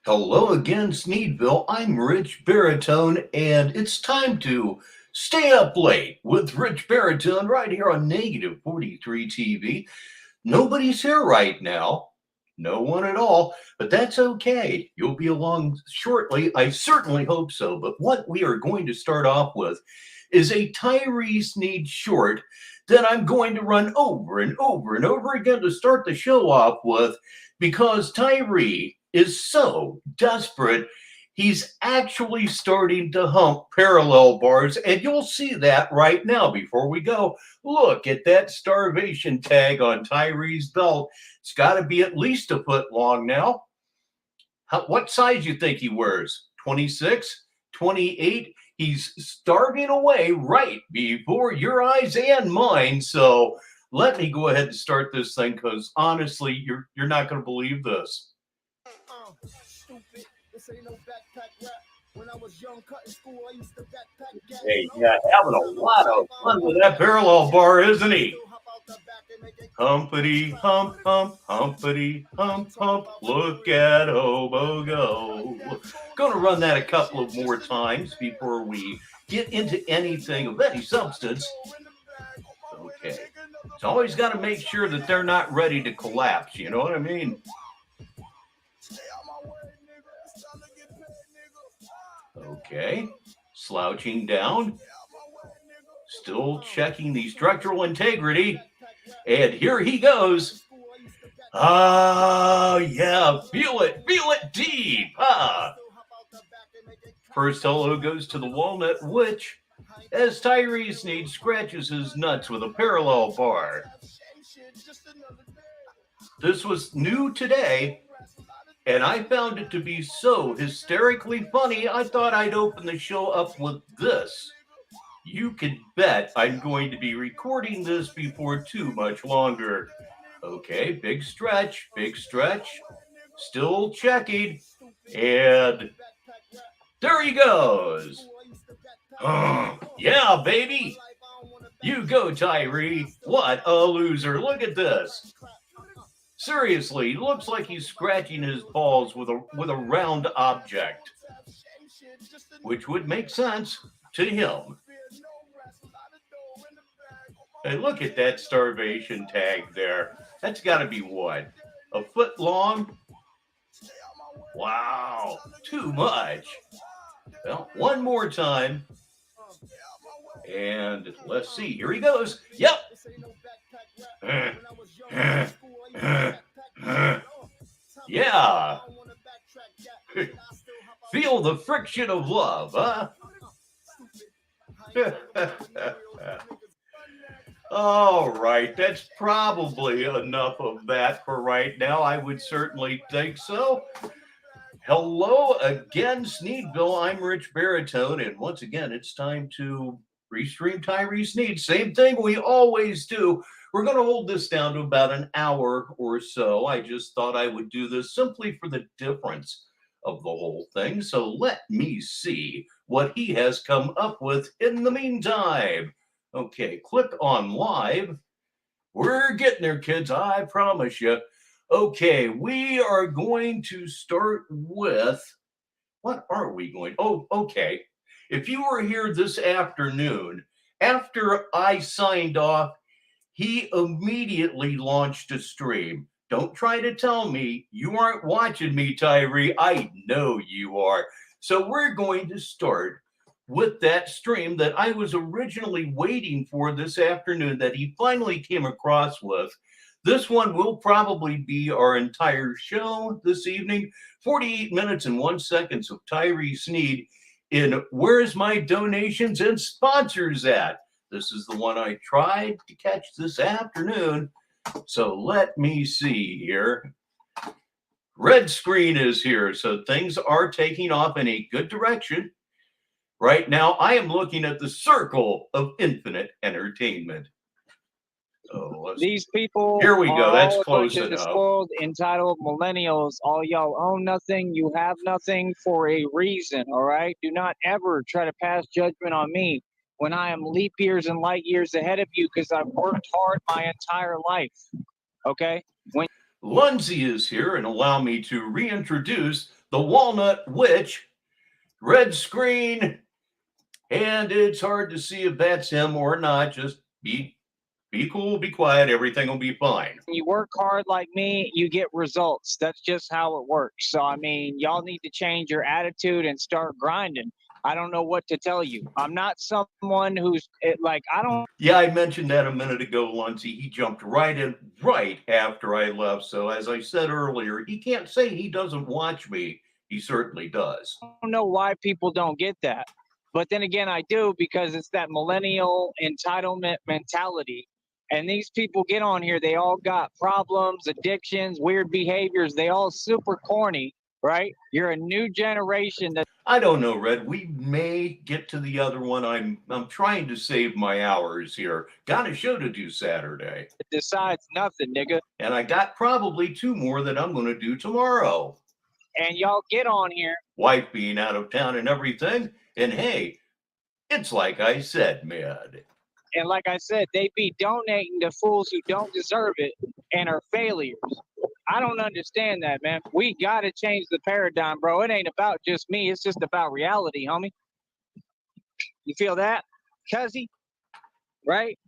Hello again, Sneedville. I'm Rich Baritone, and it's time to stay up late with Rich Baritone right here on Negative 43 TV. Nobody's here right now. No one at all, but that's okay. You'll be along shortly. I certainly hope so. But what we are going to start off with is a Tyree Sneed short that I'm going to run over and over and over again to start the show off with because Tyree is so desperate. He's actually starting to hump parallel bars, and you'll see that right now. Before we go, look at that starvation tag on Tyree's belt. It's got to be at least a foot long now. What size you think he wears? 26, 28? He's starving away right before your eyes and mine. So let me go ahead and start this thing because honestly, you're not going to believe this. Hey, yeah, having a lot of fun with that parallel bar, isn't he? Humpity hump hump, humpity hump hump, look at Hobo go. Gonna run that a couple of more times before we get into anything of any substance. Okay. It's always got to make sure that they're not ready to collapse, you know what I mean? Okay. Slouching down. Still checking the structural integrity. And here he goes. Yeah, feel it deep. First hello goes to the walnut, which, as Tyree Sneed scratches his nuts with a parallel bar. This was new today, and I found it to be so hysterically funny, I thought I'd open the show up with this. You can bet I'm going to be recording this before too much longer. Okay, big stretch, still checking, and there he goes. Yeah, baby. You go, Tyree. What a loser. Look at this. Seriously, looks like he's scratching his balls with a round object, which would make sense to him. Hey, look at that starvation tag there. That's got to be what? A foot long? Wow, too much. Well, one more time. And let's see. Here he goes. Yep. Yeah. Feel the friction of love, huh? All right, that's probably enough of that for right now. I would certainly think so. Hello again, Sneedville. I'm Rich Baritone, and once again, it's time to restream Tyree Sneed. Same thing we always do. We're going to hold this down to about an hour or so. I just thought I would do this simply for the difference of the whole thing. So let me see what he has come up with in the meantime. Okay, click on live. We're getting there, kids. I promise you. Okay, we are going to start with, what are we going? Oh, okay. If you were here this afternoon, after I signed off, he immediately launched a stream. Don't try to tell me you aren't watching me, Tyree. I know you are. So we're going to start with that stream that I was originally waiting for this afternoon that he finally came across with. This one will probably be our entire show this evening. 48 minutes and 1 second of Tyree Sneed in Where's My Donations and Sponsors At? This is the one I tried to catch this afternoon. So let me see here. Red screen is here, so things are taking off in a good direction. Right now, I am looking at the circle of infinite entertainment. These people here we go. That's close enough. enough. Spoiled, entitled millennials. All y'all own nothing. You have nothing for a reason. All right. Do not ever try to pass judgment on me when I am leap years and light years ahead of you because I've worked hard my entire life. Okay. Lindsay is here, and allow me to reintroduce the walnut witch, red screen, and it's hard to see if that's him or not. Just be cool, be quiet, everything will be fine. You work hard like me, you get results. That's just how it works. So, I mean, y'all need to change your attitude and start grinding. I don't know what to tell you. I'm not someone who's I don't. Yeah, I mentioned that a minute ago, Lunsey. He jumped right in right after I left. So, as I said earlier, he can't say he doesn't watch me. He certainly does. I don't know why people don't get that. But then again, I do, because it's that millennial entitlement mentality. And these people get on here, they all got problems, addictions, weird behaviors. They all super corny, right? You're a new generation that I don't know, Red. We may get to the other one. I'm trying to save my hours here. Got a show to do Saturday. decides nothing, nigga. And I got probably 2 more that I'm going to do tomorrow. And y'all get on here. Wife being out of town and everything. And hey, it's like I said, Mid. And like I said, they be donating to fools who don't deserve it and are failures. I don't understand that, man. We got to change the paradigm, bro. It ain't about just me. It's just about reality, homie. You feel that, cuzzy? Right?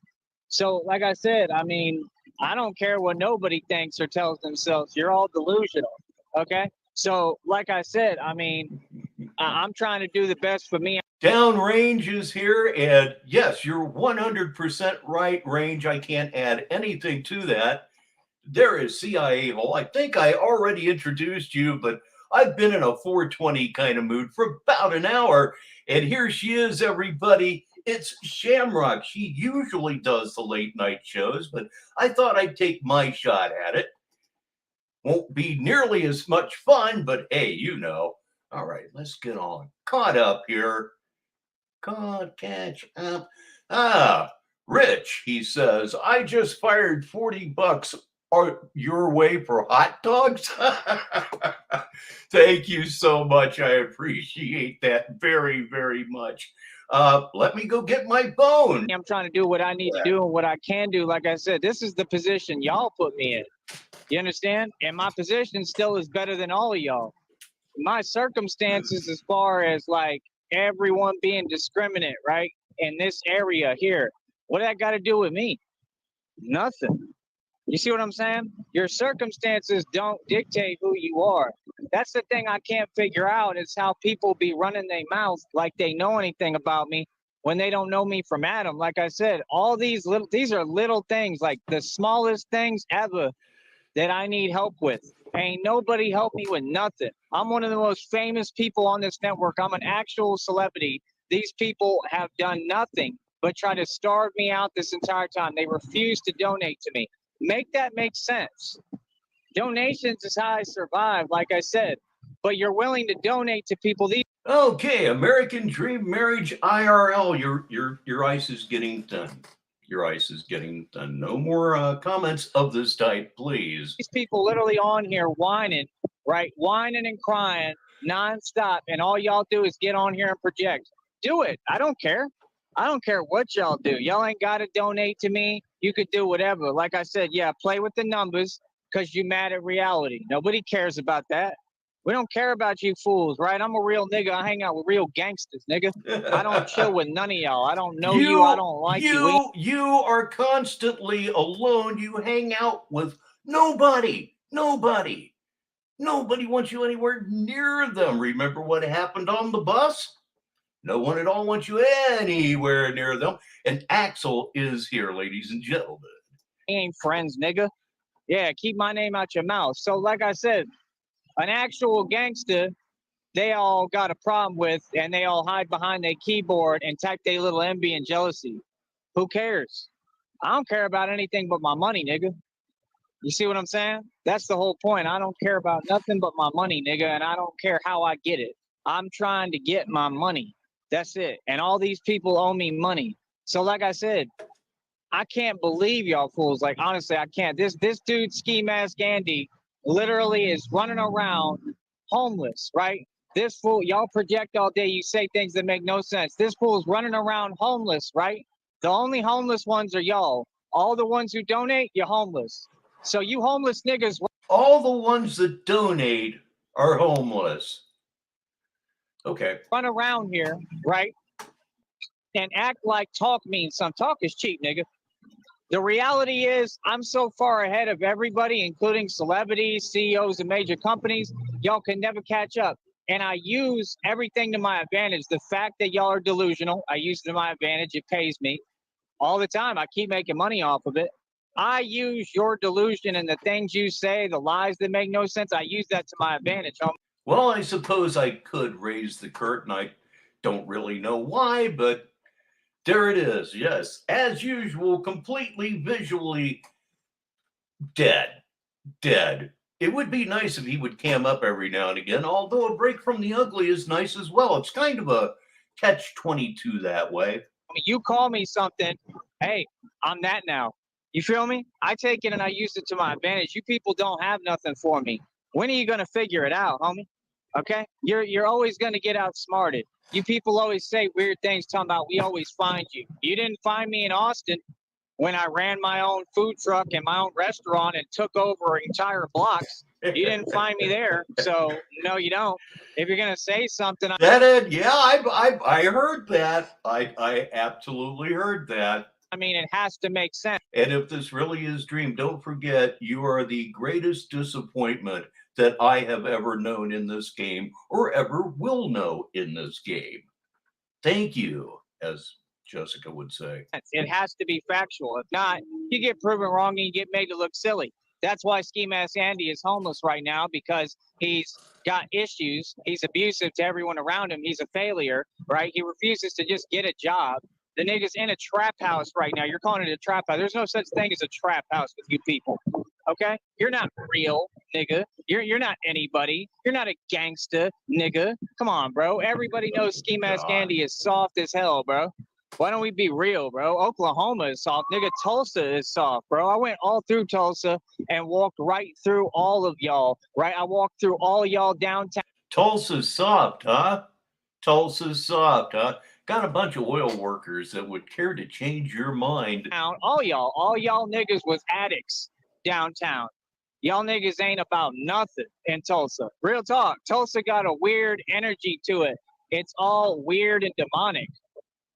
So, like I said, I mean, I don't care what nobody thinks or tells themselves. You're all delusional, okay? So, like I said, I mean, I'm trying to do the best for me. Downrange is here, and yes, you're 100% right, Range. I can't add anything to that. There is CIA Hole. I think I already introduced you, but I've been in a 420 kind of mood for about an hour, and here she is, everybody. It's Shamrock. She usually does the late night shows, but I thought I'd take my shot at it. Won't be nearly as much fun, but hey, you know. All right, let's get on. Caught up here. Catch up. Rich, he says, I just fired $40 your way for hot dogs. Thank you so much. I appreciate that very, very much. Let me go get my bone. I'm trying to do what I need to do and what I can do. Like I said, this is the position y'all put me in. You understand? And my position still is better than all of y'all. My circumstances, as far as like everyone being discriminate, right, in this area here, what that got to do with me? Nothing. You see what I'm saying? Your circumstances don't dictate who you are. That's the thing I can't figure out, is how people be running their mouth like they know anything about me when they don't know me from Adam. Like I said, all these are little things, like the smallest things ever that I need help with. Ain't nobody help me with nothing. I'm one of the most famous people on this network. I'm an actual celebrity. These people have done nothing but try to starve me out this entire time. They refuse to donate to me. Make that make sense. Donations is how I survive, like I said. But you're willing to donate to people. Okay, American Dream Marriage IRL. Your ice is getting done. Your ice is getting done. No more comments of this type, please. These people literally on here whining, right? Whining and crying nonstop, and all y'all do is get on here and project. Do it. I don't care. I don't care what y'all do. Y'all ain't got to donate to me. You could do whatever. Like I said, yeah, play with the numbers because you're mad at reality. Nobody cares about that. We don't care about you fools, right? I'm a real nigga. I hang out with real gangsters, nigga. I don't chill with none of y'all. I don't know you. I don't like you. You are constantly alone. You hang out with nobody. Nobody wants you anywhere near them. Remember what happened on the bus? No one at all wants you anywhere near them. And Axel is here, ladies and gentlemen. We ain't friends, nigga. Yeah, keep my name out your mouth. So, like I said, an actual gangster, they all got a problem with, and they all hide behind their keyboard and type their little envy and jealousy. Who cares? I don't care about anything but my money, nigga. You see what I'm saying? That's the whole point. I don't care about nothing but my money, nigga, and I don't care how I get it. I'm trying to get my money. That's it. And all these people owe me money. So like I said, I can't believe y'all fools. Like, honestly, I can't. This dude, Ski Mask Andy, literally is running around homeless, right? This fool, y'all project all day. You say things that make no sense. This fool's running around homeless, right? The only homeless ones are y'all. All the ones who donate, you're homeless. So you homeless niggas. All the ones that donate are homeless. Okay. Run around here, right? And act like talk means something. Talk is cheap, nigga. The reality is, I'm so far ahead of everybody, including celebrities, CEOs of major companies. Y'all can never catch up. And I use everything to my advantage. The fact that y'all are delusional, I use it to my advantage. It pays me all the time. I keep making money off of it. I use your delusion and the things you say, the lies that make no sense. I use that to my advantage, homie. Well, I suppose I could raise the curtain. I don't really know why, but there it is. Yes, as usual, completely visually dead. Dead. It would be nice if he would cam up every now and again, although a break from the ugly is nice as well. It's kind of a catch 22 that way. I mean, you call me something, hey, I'm that now. You feel me? I take it and I use it to my advantage. You people don't have nothing for me. When are you gonna figure it out, homie? Okay? You're always gonna get outsmarted. You people always say weird things talking about we always find you. You didn't find me in Austin when I ran my own food truck and my own restaurant and took over entire blocks. You didn't find me there. So no, you don't. If you're gonna say something, That Ed, yeah, I heard that. I absolutely heard that. I mean, it has to make sense. And if this really is Dream, don't forget you are the greatest disappointment that I have ever known in this game or ever will know in this game. Thank you, as Jessica would say. It has to be factual. If not, you get proven wrong and you get made to look silly. That's why Ski Mask Andy is homeless right now, because he's got issues. He's abusive to everyone around him. He's a failure, right? He refuses to just get a job. The nigga's in a trap house right now. You're calling it a trap house. There's no such thing as a trap house with you people. Okay? You're not real, nigga. You're not anybody. You're not a gangsta, nigga. Come on, bro. Everybody knows Ski Mask Andy is soft as hell, bro. Why don't we be real, bro? Oklahoma is soft. Nigga, Tulsa is soft, bro. I went all through Tulsa and walked right through all of y'all, right? I walked through all y'all downtown. Tulsa's soft, huh? Tulsa's soft, huh? Got a bunch of oil workers that would care to change your mind. All y'all niggas was addicts downtown. Y'all niggas ain't about nothing in Tulsa. Real talk. Tulsa got a weird energy to it. It's all weird and demonic.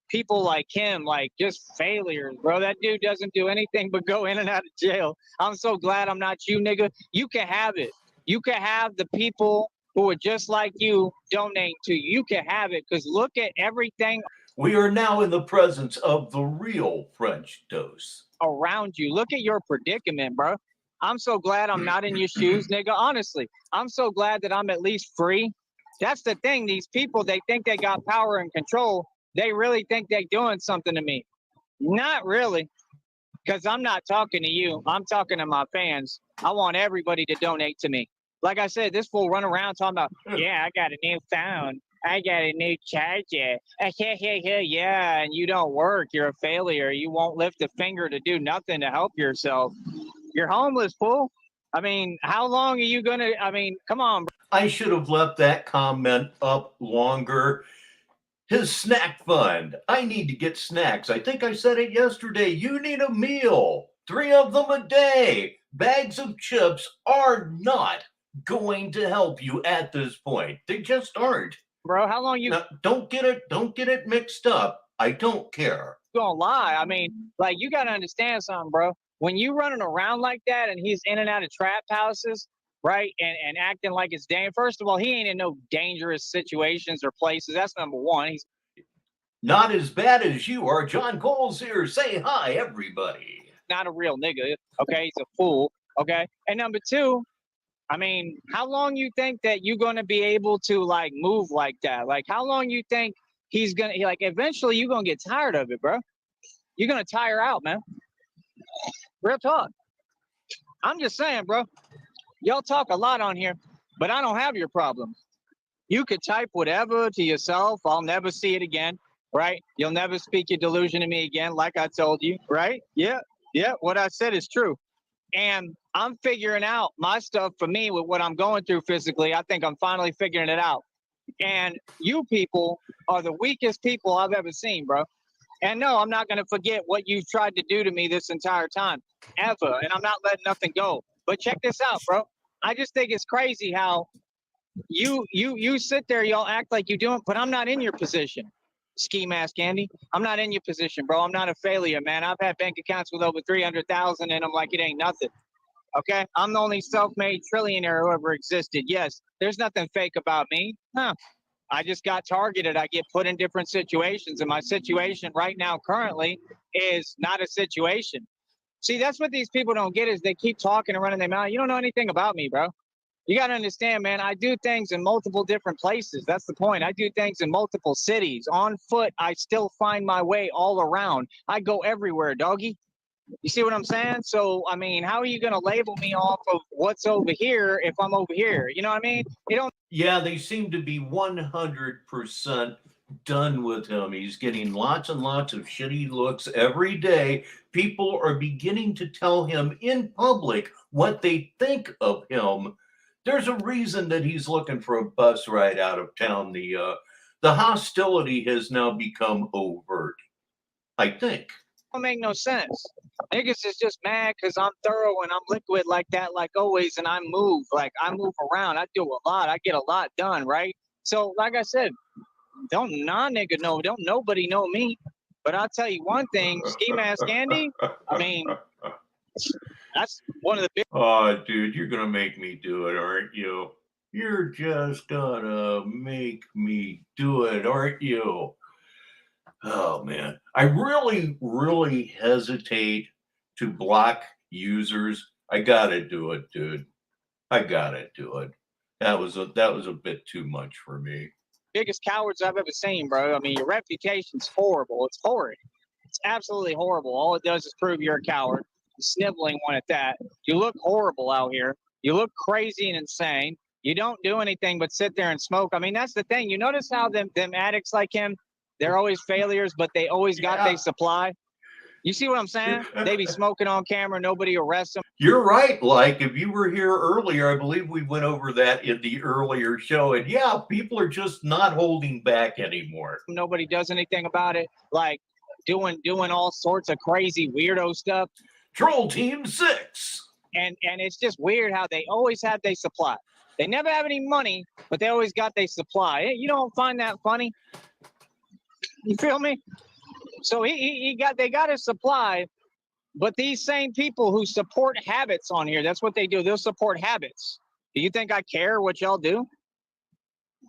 People like him, like just failures, bro. That dude doesn't do anything but go in and out of jail. I'm so glad I'm not you, nigga. You can have it. You can have the people who are just like you donate to you. You can have it, because look at everything. We are now in the presence of the real French dose around you. Look at your predicament, bro. I'm so glad I'm not in your shoes, nigga. Honestly, I'm so glad that I'm at least free. That's the thing. These people, they think they got power and control. They really think they're doing something to me. Not really, because I'm not talking to you. I'm talking to my fans. I want everybody to donate to me. Like I said, this fool run around talking about, yeah, I got a new phone. I got a new charger. Yeah, and you don't work. You're a failure. You won't lift a finger to do nothing to help yourself. You're homeless, fool. I mean, how long are you going to, I mean, come on, bro. I should have left that comment up longer. His snack fund. I need to get snacks. I think I said it yesterday. You need a meal. 3 of them a day. Bags of chips are not going to help you at this point. They just aren't. Bro, how long you now, don't get it mixed up. I don't care. Gonna lie. I mean, like, you gotta understand something, bro. When you running around like that and he's in and out of trap houses, right, and acting like it's dangerous. First of all, he ain't in no dangerous situations or places. That's number one. He's not as bad as you are. John Cole's here. Say hi, everybody. Not a real nigga, okay? He's a fool, okay? And number two, I mean, how long you think that you're gonna be able to, like, move like that? Like, how long you think he's gonna, like, eventually you're gonna get tired of it, bro. You're gonna tire out, man. Real talk. I'm just saying, bro. Y'all talk a lot on here, but I don't have your problems. You could type whatever to yourself. I'll never see it again, right? You'll never speak your delusion to me again, like I told you, right? Yeah, what I said is true. And I'm figuring out my stuff for me with what I'm going through physically. I think I'm finally figuring it out. And you people are the weakest people I've ever seen, bro. And no, I'm not going to forget what you've tried to do to me this entire time, ever. And I'm not letting nothing go. But check this out, bro. I just think it's crazy how You sit there, y'all act like you doing, but I'm not in your position. Ski mask Andy. I'm not in your position, bro. I'm not a failure, man. I've had bank accounts with over 300,000 in them like it ain't nothing. Okay, I'm the only self-made trillionaire who ever existed. Yes, there's nothing fake about me. Huh. I just got targeted. I get put in different situations, and my situation right now currently is not a situation. See, that's what these people don't get is they keep talking and running their mouth. You don't know anything about me, bro. You got to understand, man, I do things in multiple different places. That's the point. I do things in multiple cities. On foot, I still find my way all around. I go everywhere, doggy. You see what I'm saying? So, I mean, how are you going to label me off of what's over here if I'm over here? You know what I mean? You don't. Yeah, they seem to be 100% done with him. He's getting lots and lots of shitty looks every day. People are beginning to tell him in public what they think of him. There's a reason that he's looking for a bus ride out of town. The hostility has now become overt, I think. Don't make no sense. Niggas is just mad because I'm thorough and I'm liquid like that, like always, and I move. Like I move around. I do a lot. I get a lot done, right? So, like I said, don't nigga know. Don't nobody know me. But I'll tell you one thing, Ski Mask Andy, I mean, that's one of the big. Oh, dude, you're gonna make me do it, aren't you? You're just gonna make me do it, aren't you? Oh man, I really, really hesitate to block users. I gotta do it, dude. I gotta do it. That was a bit too much for me. Biggest cowards I've ever seen, bro. I mean, your reputation's horrible. It's horrid. It's absolutely horrible. All it does is prove you're a coward. Sniveling one at that. You look horrible out here. You look crazy and insane. You don't do anything but sit there and smoke. I mean, that's the thing. You notice how them addicts like him, they're always failures, but they always got their supply. You see what I'm saying? They be smoking on camera. Nobody arrests them. You're right. Like if you were here earlier, I believe we went over that in the earlier show. And yeah, people are just not holding back anymore. Nobody does anything about it. Like doing all sorts of crazy weirdo stuff. Troll Team 6. And it's just weird how they always have their supply. They never have any money, but they always got their supply. You don't find that funny? You feel me? So they got his supply, but these same people who support habits on here, that's what they do. They'll support habits. Do you think I care what y'all do?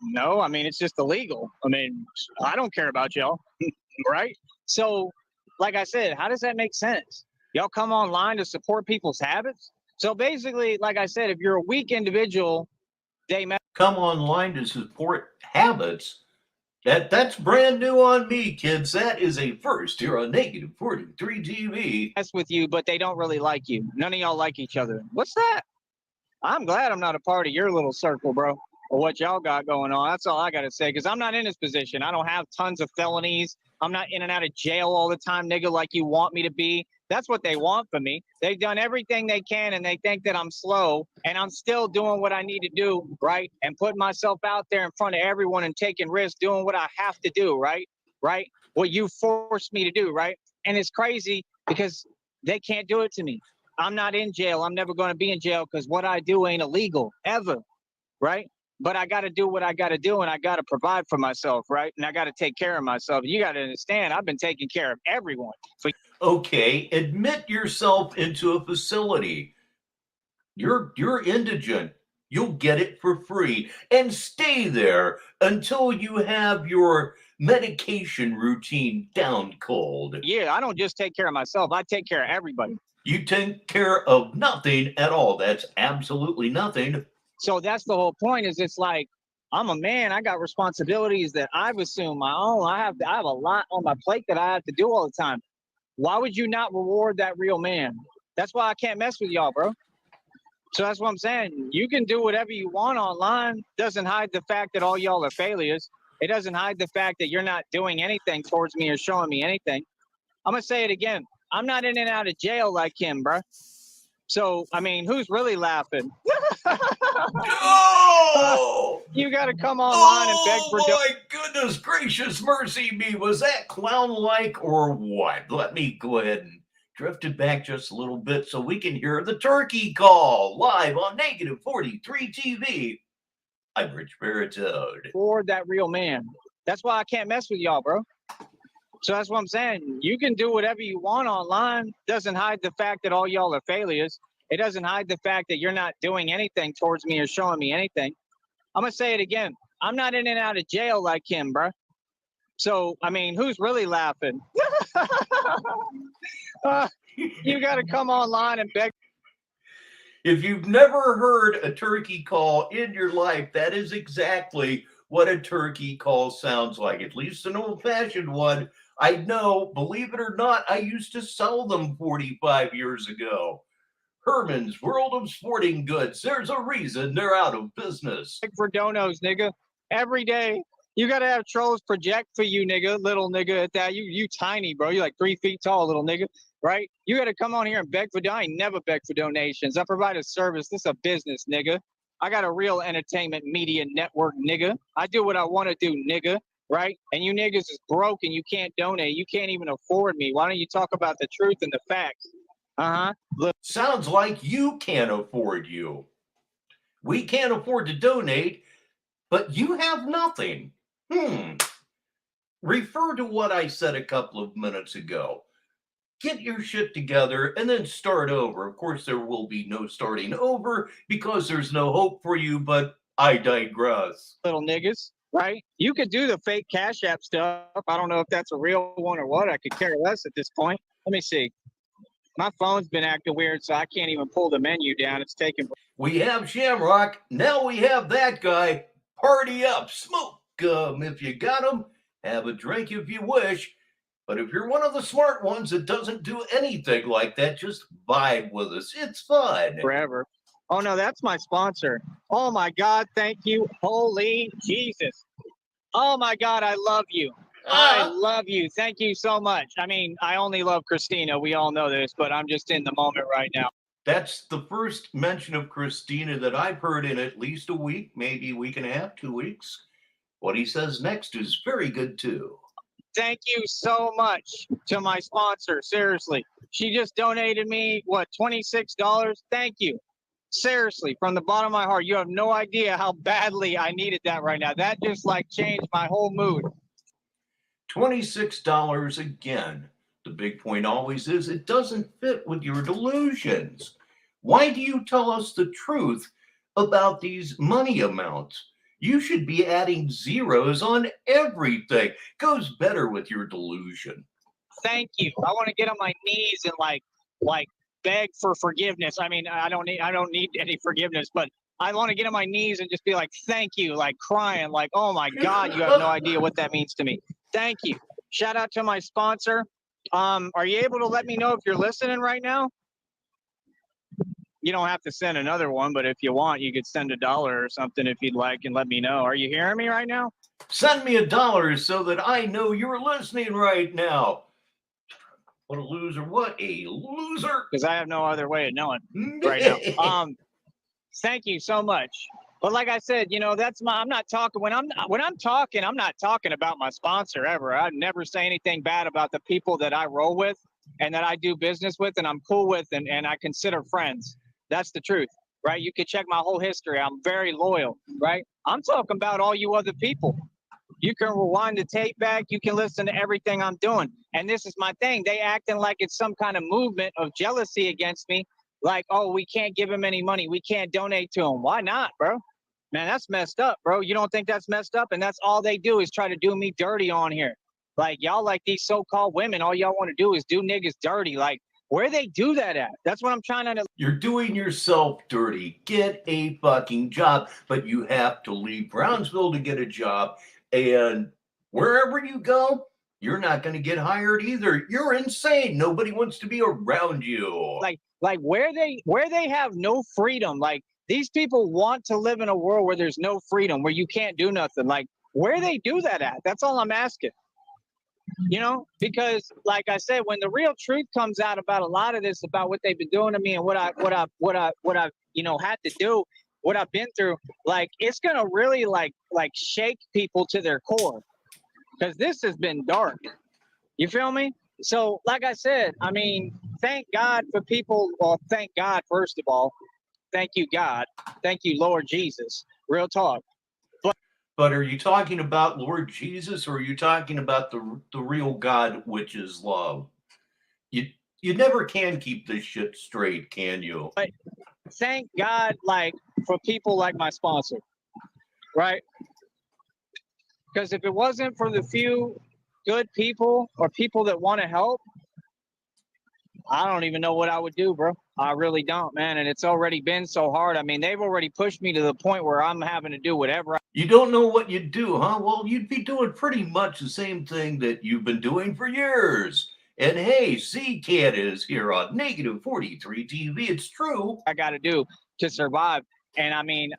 No, I mean, it's just illegal. I mean, I don't care about y'all, right? So, like I said, how does that make sense? Y'all come online to support people's habits? So basically, like I said, if you're a weak individual, they come online to support habits. That's brand new on me, kids. That is a first here on Negative 43 TV. mess with you, but they don't really like you. None of y'all like each other. What's that? I'm glad I'm not a part of your little circle, bro, or what y'all got going on. That's all I got to say, because I'm not in this position. I don't have tons of felonies. I'm not in and out of jail all the time, nigga, like you want me to be. That's what they want from me. They've done everything they can, and they think that I'm slow, and I'm still doing what I need to do, right? And putting myself out there in front of everyone and taking risks, doing what I have to do, right? Right? What you forced me to do, right? And it's crazy because they can't do it to me. I'm not in jail. I'm never going to be in jail because what I do ain't illegal, ever, right? But I got to do what I got to do, and I got to provide for myself, right? And I got to take care of myself. You got to understand, I've been taking care of everyone. Okay, admit yourself into a facility. You're indigent. You'll get it for free and stay there until you have your medication routine down cold. Yeah, I don't just take care of myself. I take care of everybody. You take care of nothing at all. That's absolutely nothing. So that's the whole point. Is it's like I'm a man. I got responsibilities that I've assumed my own. I have a lot on my plate that I have to do all the time. Why would you not reward that real man? That's why I can't mess with y'all, bro. So that's what I'm saying. You can do whatever you want online. Doesn't hide the fact that all y'all are failures. It doesn't hide the fact that you're not doing anything towards me or showing me anything. I'm going to say it again. I'm not in and out of jail like him, bro. So, I mean, who's really laughing? Oh! You got to come online and beg for... Oh, my goodness gracious mercy me. Was that clown-like or what? Let me go ahead and drift it back just a little bit so we can hear the turkey call live on Negative 43 TV. I'm Rich Baritone. Or that real man. That's why I can't mess with y'all, bro. So that's what I'm saying. You can do whatever you want online. Doesn't hide the fact that all y'all are failures. It doesn't hide the fact that you're not doing anything towards me or showing me anything. I'm going to say it again. I'm not in and out of jail like him, bro. So, I mean, who's really laughing? You got to come online and beg. If you've never heard a turkey call in your life, that is exactly what a turkey call sounds like, at least an old-fashioned one. I know, believe it or not, I used to sell them 45 years ago. Herman's World of Sporting Goods. There's a reason they're out of business. For donos, nigga. Every day. You got to have trolls project for you, nigga. Little nigga at that. You tiny, bro. You're like 3 feet tall, little nigga. Right? You got to come on here and beg for. I ain't never beg for donations. I provide a service. This is a business, nigga. I got a real entertainment media network, nigga. I do what I want to do, nigga. Right? And you niggas is broke and you can't donate. You can't even afford me. Why don't you talk about the truth and the facts? Look. Sounds like you can't afford you. We can't afford to donate, but you have nothing. Refer to what I said a couple of minutes ago. Get your shit together and then start over. Of course, there will be no starting over because there's no hope for you, but I digress. Little niggas, right? You could do the fake Cash App stuff. I don't know if that's a real one or what. I could care less at this point. Let me see. My phone's been acting weird, so I can't even pull the menu down. It's taking. We have Shamrock. Now we have that guy. Party up. Smoke if you got him. Have a drink if you wish. But if you're one of the smart ones that doesn't do anything like that, just vibe with us. It's fun. Forever. Oh, no, that's my sponsor. Oh, my God. Thank you. Holy Jesus. Oh, my God. I love you. I love you. Thank you so much. I mean, I only love Christina. We all know this, but I'm just in the moment right now. That's the first mention of Christina that I've heard in at least a week, maybe a week and a half, 2 weeks. What he says next is very good, too. Thank you so much to my sponsor. Seriously. She just donated me, what, $26? Thank you. Seriously, from the bottom of my heart. You have no idea how badly I needed that right now. That just like changed my whole mood. $26 again. The big point always is it doesn't fit with your delusions. Why do you tell us the truth about these money amounts? You should be adding zeros on everything. Goes better with your delusion. Thank you. I want to get on my knees and like beg for forgiveness. I mean, I don't need any forgiveness, but I want to get on my knees and just be like, thank you, like crying, like, oh my God, you have no idea what that means to me. Thank you. Shout out to my sponsor. Are you able to let me know if you're listening right now? You don't have to send another one, but if you want, you could send $1 or something if you'd like and let me know. Are you hearing me right now? Send me $1 so that I know you're listening right now. What a loser. What a loser. Because I have no other way of knowing right now. Thank you so much. But like I said, you know, I'm not talking when I'm talking, I'm not talking about my sponsor ever. I never say anything bad about the people that I roll with and that I do business with and I'm cool with and I consider friends. That's the truth, right? You can check my whole history. I'm very loyal, right? I'm talking about all you other people. You can rewind the tape back. You can listen to everything I'm doing. And this is my thing. They acting like it's some kind of movement of jealousy against me. Like, oh, we can't give him any money. We can't donate to him. Why not, bro? Man, that's messed up, bro. You don't think that's messed up? And that's all they do is try to do me dirty on here. Like, y'all like these so-called women, all y'all want to do is do niggas dirty. Like, where they do that at? That's what I'm trying to. You're doing yourself dirty. Get a fucking job. But you have to leave Brownsville to get a job. And wherever you go, you're not going to get hired either. You're insane. Nobody wants to be around you. Like where they have no freedom. Like these people want to live in a world where there's no freedom, where you can't do nothing. Like where they do that at? That's all I'm asking. You know, because like I said, when the real truth comes out about a lot of this, about what they've been doing to me and what I you know had to do, what I've been through, like it's gonna really like shake people to their core, because this has been dark. You feel me? So like I said, I mean, thank God for people. Well, thank God first of all. Thank you, God. Thank you, Lord Jesus. Real talk. But are you talking about Lord Jesus, or are you talking about the real God, which is love? You you never can keep this shit straight, can you? But thank God, like, for people like my sponsor, right? Because if it wasn't for the few good people or people that want to help, I don't even know what I would do, bro. I really don't, man. And it's already been so hard. I mean, they've already pushed me to the point where I'm having to do whatever. You don't know what you'd do, huh? Well, you'd be doing pretty much the same thing that you've been doing for years. And hey, C-Cat is here on Negative 43 TV. It's true. I got to do to survive. And I mean,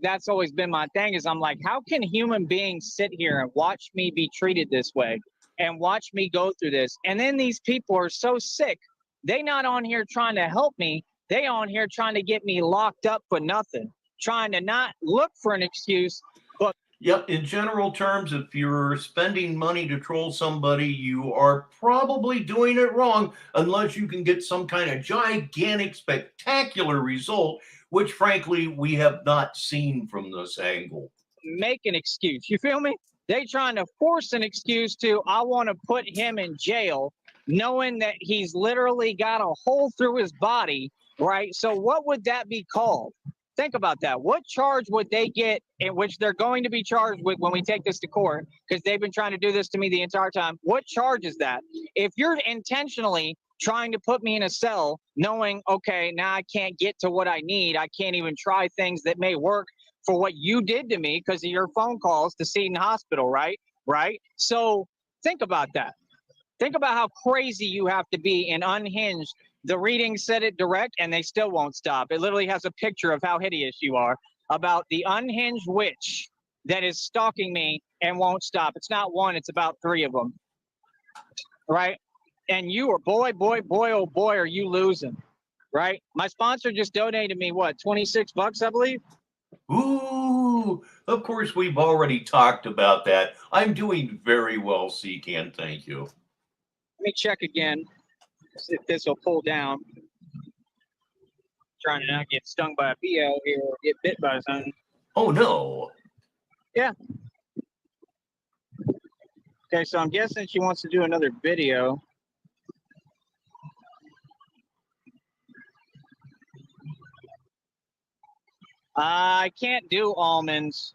that's always been my thing is I'm like, how can human beings sit here and watch me be treated this way and watch me go through this? And then these people are so sick. They not on here trying to help me. They on here trying to get me locked up for nothing, trying to not look for an excuse. But yep, in general terms, if you're spending money to troll somebody, you are probably doing it wrong unless you can get some kind of gigantic, spectacular result, which frankly we have not seen from this angle. Make an excuse. You feel me? They trying to force an excuse to, I want to put him in jail, knowing that he's literally got a hole through his body, right? So what would that be called? Think about that. What charge would they get in which they're going to be charged with when we take this to court? Because they've been trying to do this to me the entire time. What charge is that? If you're intentionally trying to put me in a cell, knowing, okay, now I can't get to what I need. I can't even try things that may work for what you did to me because of your phone calls to Seton Hospital, right? Right? So think about that. Think about how crazy you have to be and unhinged. The reading said it direct and they still won't stop. It literally has a picture of how hideous you are about the unhinged witch that is stalking me and won't stop. It's not one, it's about three of them. Right? And you are, boy, oh boy, are you losing. Right? My sponsor just donated me, what, 26 bucks, I believe? Ooh, of course, we've already talked about that. I'm doing very well, C-Can, thank you. Let me check again, see if this will pull down. Trying to not get stung by a bee out here or get bit by something. Oh, no. Yeah. Okay, so I'm guessing she wants to do another video. I can't do almonds.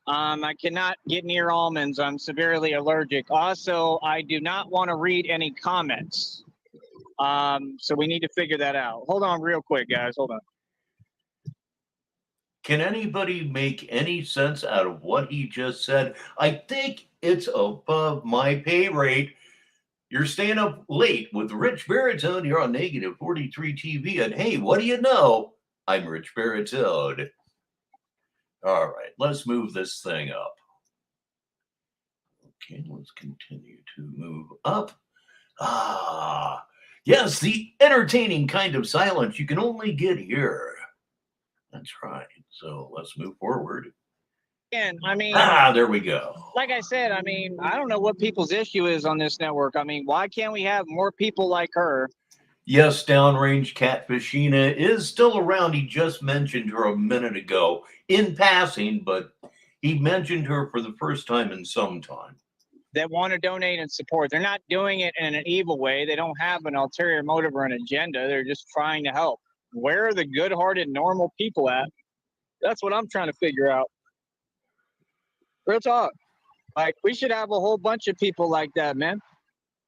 I cannot get near almonds. I'm severely allergic. Also, I do not want to read any comments. So we need to figure that out. Hold on real quick, guys. Hold on. Can anybody make any sense out of what he just said? I think it's above my pay rate. You're staying up late with Rich Baritone here on Negative 43 TV. And hey, what do you know? I'm Rich Baritone. All right, let's move this thing up. Okay, let's continue to move up. Yes, the entertaining kind of silence you can only get here. That's right. So let's move forward. And I mean, there we go. Like I said, I mean, I don't know what people's issue is on this network. I mean, why can't we have more people like her? Yes, Downrange Catfishina is still around. He just mentioned her a minute ago in passing, but he mentioned her for the first time in some time. That want to donate and support. They're not doing it in an evil way. They don't have an ulterior motive or an agenda. They're just trying to help. Where are the good-hearted, normal people at? That's what I'm trying to figure out. Real talk. Like, we should have a whole bunch of people like that, man.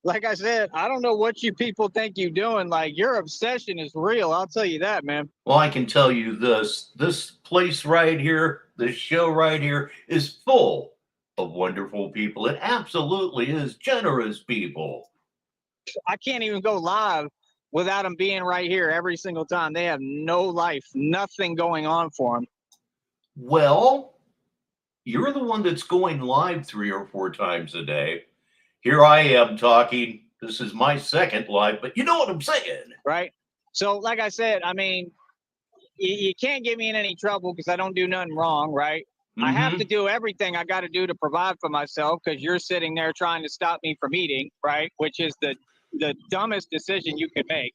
Like I said, I don't know what you people think you're doing. Like, your obsession is real. I'll tell you that, man. Well, I can tell you this. This place right here, this show right here is full of wonderful people. It absolutely is generous people. I can't even go live without them being right here every single time. They have no life, nothing going on for them. Well, you're the one that's going live 3 or 4 times a day. Here I am talking. This is my second live, but you know what I'm saying. Right? So, like I said, I mean, you can't get me in any trouble because I don't do nothing wrong, right? I have to do everything I got to do to provide for myself because you're sitting there trying to stop me from eating, right? Which is the dumbest decision you could make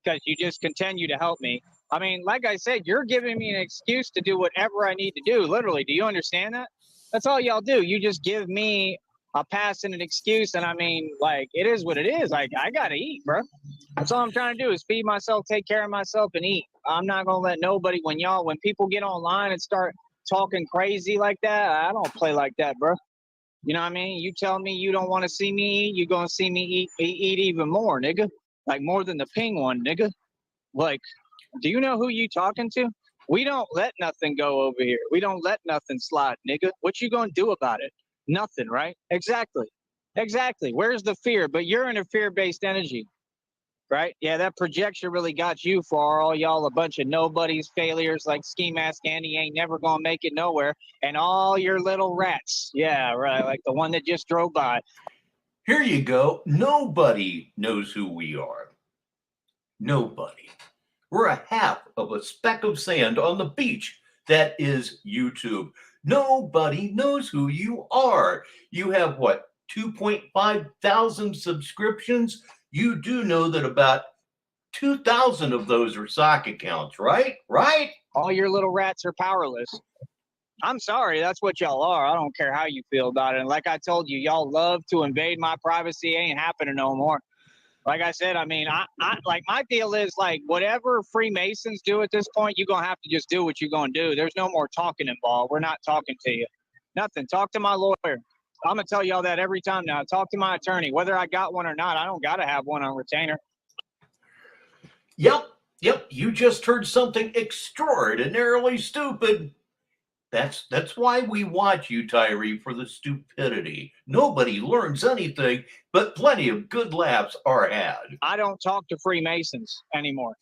because you just continue to help me. I mean, like I said, you're giving me an excuse to do whatever I need to do. Literally, do you understand that? That's all y'all do. You just give me a pass and an excuse, and I mean, like, it is what it is. Like, I gotta eat, bro. That's all I'm trying to do is feed myself, take care of myself, and eat. I'm not gonna let nobody, when people get online and start talking crazy like that, I don't play like that, bro. You know what I mean? You tell me you don't want to see me eat, you're gonna see me eat even more, nigga. Like more than the ping one, nigga. Like, do you know who you talking to? We don't let nothing go over here. We don't let nothing slide, nigga. What you gonna do about it? Nothing, right? Exactly. Exactly. Where's the fear? But you're in a fear-based energy, right? Yeah, that projection really got you far. All y'all a bunch of nobodies, failures, like Ski Mask Andy ain't never gonna make it nowhere. And all your little rats. Yeah, right. Like the one that just drove by. Here you go. Nobody knows who we are. Nobody. We're a half of a speck of sand on the beach. That is YouTube. Nobody knows who you are. You have what, 2.5 thousand subscriptions? You do know that about 2,000 of those are sock accounts, right? Right? All your little rats are powerless. I'm sorry, that's what y'all are. I don't care how you feel about it. And like I told you, y'all love to invade my privacy. It ain't happening no more. Like I said, I mean, I like my deal is like whatever Freemasons do at this point, you're gonna have to just do what you're gonna do. There's no more talking involved. We're not talking to you. Nothing. Talk to my lawyer. I'm gonna tell y'all that every time now. Talk to my attorney. Whether I got one or not, I don't gotta have one on retainer. Yep. You just heard something extraordinarily stupid. That's why we watch you, Tyree, for the stupidity. Nobody learns anything, but plenty of good laughs are had. I don't talk to Freemasons anymore.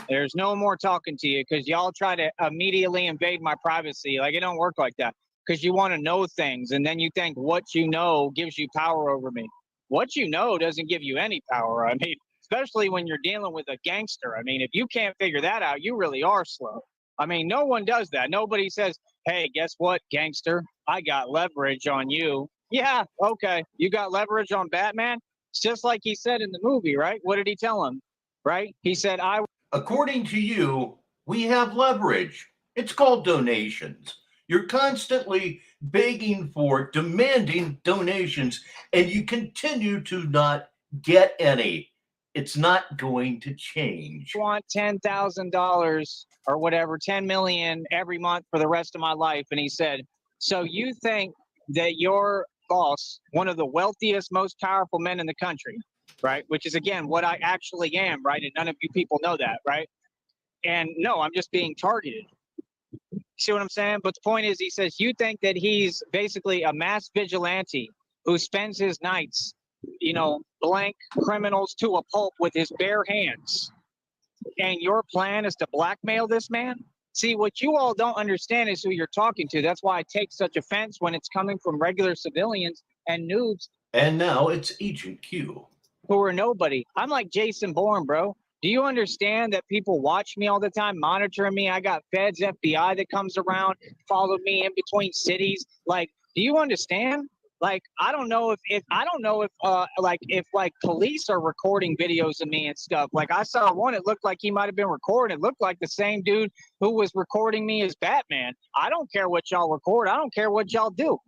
There's no more talking to you because y'all try to immediately invade my privacy. Like, it don't work like that because you want to know things and then you think what you know gives you power over me. What you know doesn't give you any power. I mean, especially when you're dealing with a gangster. I mean, if you can't figure that out, you really are slow. I mean, no one does that. Nobody says, hey, guess what, gangster? I got leverage on you. Yeah, okay. You got leverage on Batman? It's just like he said in the movie, right? What did he tell him? Right? He said, According to you, we have leverage. It's called donations. You're constantly begging for, demanding donations, and you continue to not get any. It's not going to change. want $10,000 or whatever, 10 million every month for the rest of my life. And he said, so you think that your boss, one of the wealthiest, most powerful men in the country, right? Which is, again, what I actually am, right? And none of you people know that, right? And no, I'm just being targeted. See what I'm saying? But the point is, he says, you think that he's basically a mass vigilante who spends his nights, blank criminals to a pulp with his bare hands. And your plan is to blackmail this man? See, what you all don't understand is who you're talking to. That's why I take such offense when it's coming from regular civilians and noobs. And now it's Agent Q. Who are nobody. I'm like Jason Bourne, bro. Do you understand that people watch me all the time, monitoring me? I got feds, FBI that comes around, follow me in between cities. Like, do you understand? Like, I don't know if police are recording videos of me and stuff. Like, I saw one, it looked like he might have been recording. It looked like the same dude who was recording me as Batman. I don't care what y'all record. I don't care what y'all do.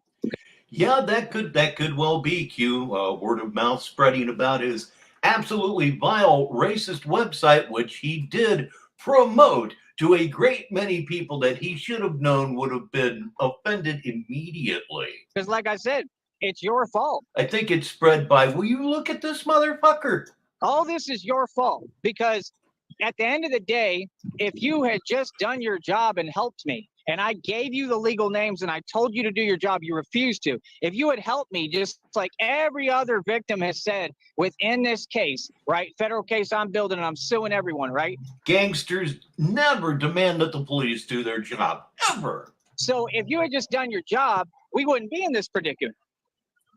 Yeah, that could well be, Q. Word of mouth spreading about his absolutely vile racist website, which he did promote to a great many people that he should have known would have been offended immediately. Because like I said, it's your fault. I think it's spread by, will you look at this motherfucker? All this is your fault because at the end of the day, if you had just done your job and helped me, and I gave you the legal names and I told you to do your job, you refused to. If you had helped me, just like every other victim has said within this case, right? Federal case I'm building and I'm suing everyone, right? Gangsters never demand that the police do their job, ever. So if you had just done your job, we wouldn't be in this predicament.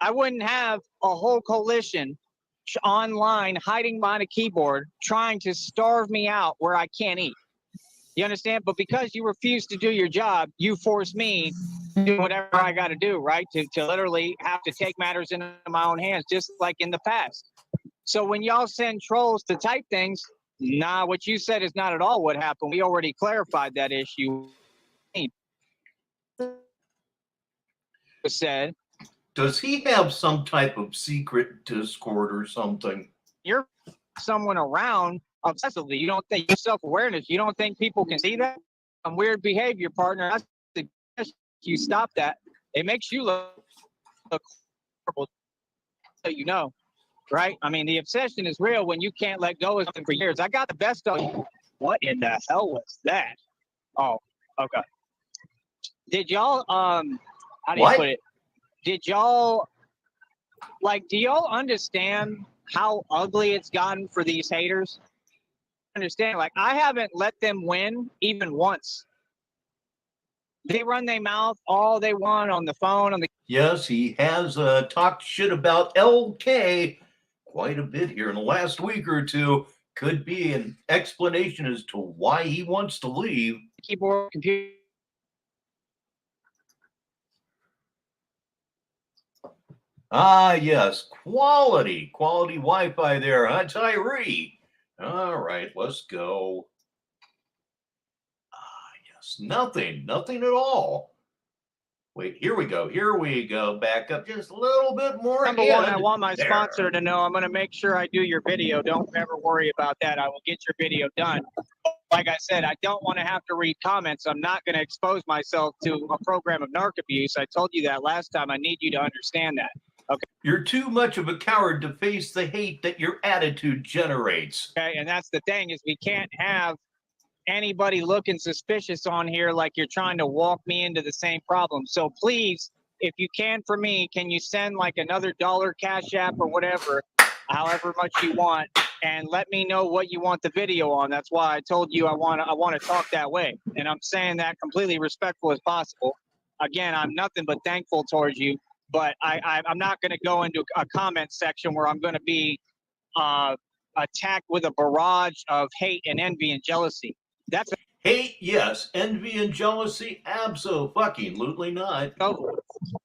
I wouldn't have a whole coalition online hiding behind a keyboard trying to starve me out where I can't eat. You understand? But because you refuse to do your job, you force me to do whatever I got to do, right? To literally have to take matters into my own hands, just like in the past. So when y'all send trolls to type things, nah, what you said is not at all what happened. We already clarified that issue. was said. Does he have some type of secret Discord or something? You're someone around obsessively. You don't think self-awareness. You don't think people can see that? Some weird behavior, partner. I suggest you stop that. It makes you look horrible. So you know, right? I mean, the obsession is real when you can't let go of something for years. I got the best of you. What in the hell was that? Oh, okay. Did y'all how do you What? put it? Did y'all do y'all understand how ugly it's gotten for these haters? Understand, I haven't let them win even once. They run their mouth all they want on the phone, on the Yes, he has talked shit about LK quite a bit here in the last week or two. Could be an explanation as to why he wants to leave. keyboard, computer. Ah, yes, quality Wi-Fi there, huh, Tyree? All right, let's go. Ah, yes, nothing at all. Wait, here we go. Back up just a little bit more. Number one, I and want my there. sponsor to know I'm going to make sure I do your video. Don't ever worry about that. I will get your video done. Like I said, I don't want to have to read comments. I'm not going to expose myself to a program of narc abuse. I told you that last time. I need you to understand that. Okay. You're too much of a coward to face the hate that your attitude generates. Okay, and that's the thing is we can't have anybody looking suspicious on here like you're trying to walk me into the same problem. So please, if you can for me, can you send another $1 Cash App or whatever, however much you want, and let me know what you want the video on. That's why I told you I want to talk that way, and I'm saying that completely respectful as possible. Again, I'm nothing but thankful towards you, but I'm not going to go into a comment section where I'm going to be attacked with a barrage of hate and envy and jealousy. That's hate, yes. Envy and jealousy, absolutely not.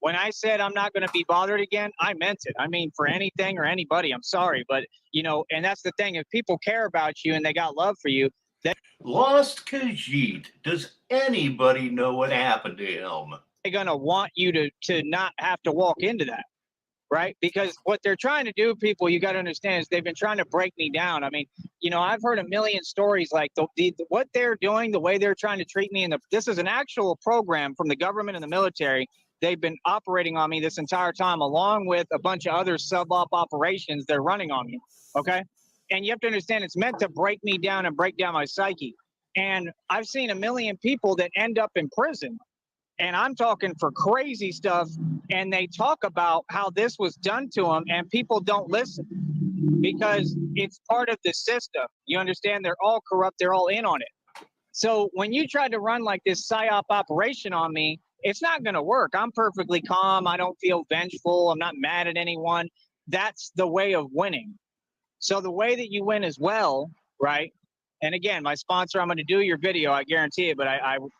When I said I'm not going to be bothered again, I meant it. I mean, for anything or anybody, I'm sorry. But, and that's the thing. If people care about you and they got love for you. Lost Khajiit. Does anybody know what happened to him? They're going to want you to not have to walk into that. Right? Because what they're trying to do, people, you got to understand, is they've been trying to break me down. I mean, I've heard a million stories like what they're doing, the way they're trying to treat me. This is an actual program from the government and the military. They've been operating on me this entire time, along with a bunch of other sub-op operations they're running on me. Okay. And you have to understand, it's meant to break me down and break down my psyche. And I've seen a million people that end up in prison. And I'm talking for crazy stuff, and they talk about how this was done to them, and people don't listen because it's part of the system. You understand? They're all corrupt. They're all in on it. So when you try to run like this PSYOP operation on me, it's not going to work. I'm perfectly calm. I don't feel vengeful. I'm not mad at anyone. That's the way of winning. So the way that you win as well, right? And again, my sponsor, I'm going to do your video, I guarantee it. But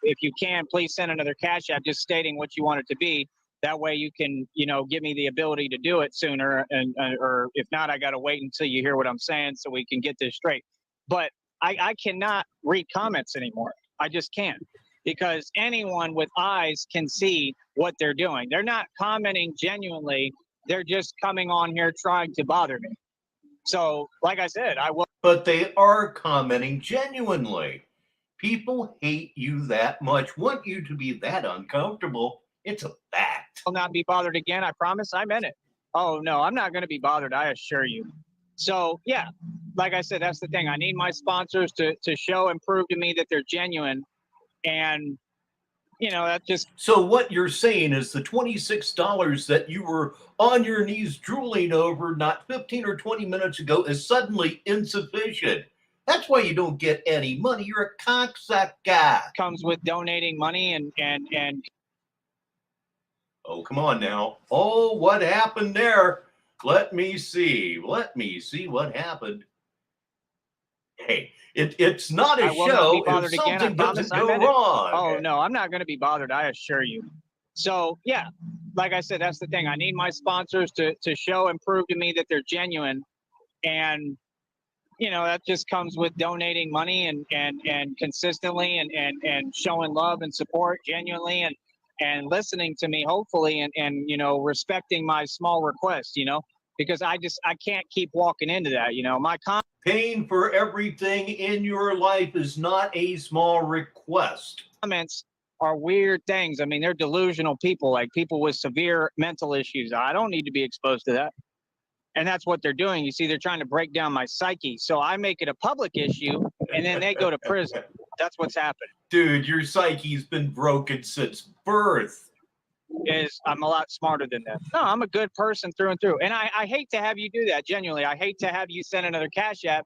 if you can, please send another Cash App just stating what you want it to be. That way you can, give me the ability to do it sooner. Or if not, I got to wait until you hear what I'm saying so we can get this straight. But I cannot read comments anymore. I just can't. Because anyone with eyes can see what they're doing. They're not commenting genuinely. They're just coming on here trying to bother me. So, like I said, I will. But they are commenting genuinely. People hate you that much, want you to be that uncomfortable. It's a fact. Will not be bothered again. I promise. I meant it. Oh, no, I'm not going to be bothered. I assure you. So, yeah, like I said, that's the thing. I need my sponsors to show and prove to me that they're genuine. And, that just. So what you're saying is the $26 that you were on your knees drooling over not 15 or 20 minutes ago is suddenly insufficient. That's why you don't get any money. You're a cocksucker. Comes with donating money and. Oh, come on now. Oh, what happened there? Let me see what happened. Hey, it's not a show if something doesn't go wrong. Oh, no, I'm not going to be bothered. I assure you. So, yeah, like I said, that's the thing. I need my sponsors to show and prove to me that they're genuine. And, that just comes with donating money and consistently and showing love and support genuinely. And and listening to me, hopefully, and you know, respecting my small request, you know, because I can't keep walking into that, you know. My Paying for everything in your life is not a small request. comments are weird things. I mean, they're delusional people, like people with severe mental issues. I don't need to be exposed to that. And that's what they're doing. You see, they're trying to break down my psyche. So I make it a public issue and then they go to prison. That's what's happening. Dude, your psyche's been broken since birth. Is I'm a lot smarter than them. No, I'm a good person through and through. And I hate to have you do that. Genuinely, I hate to have you send another Cash App.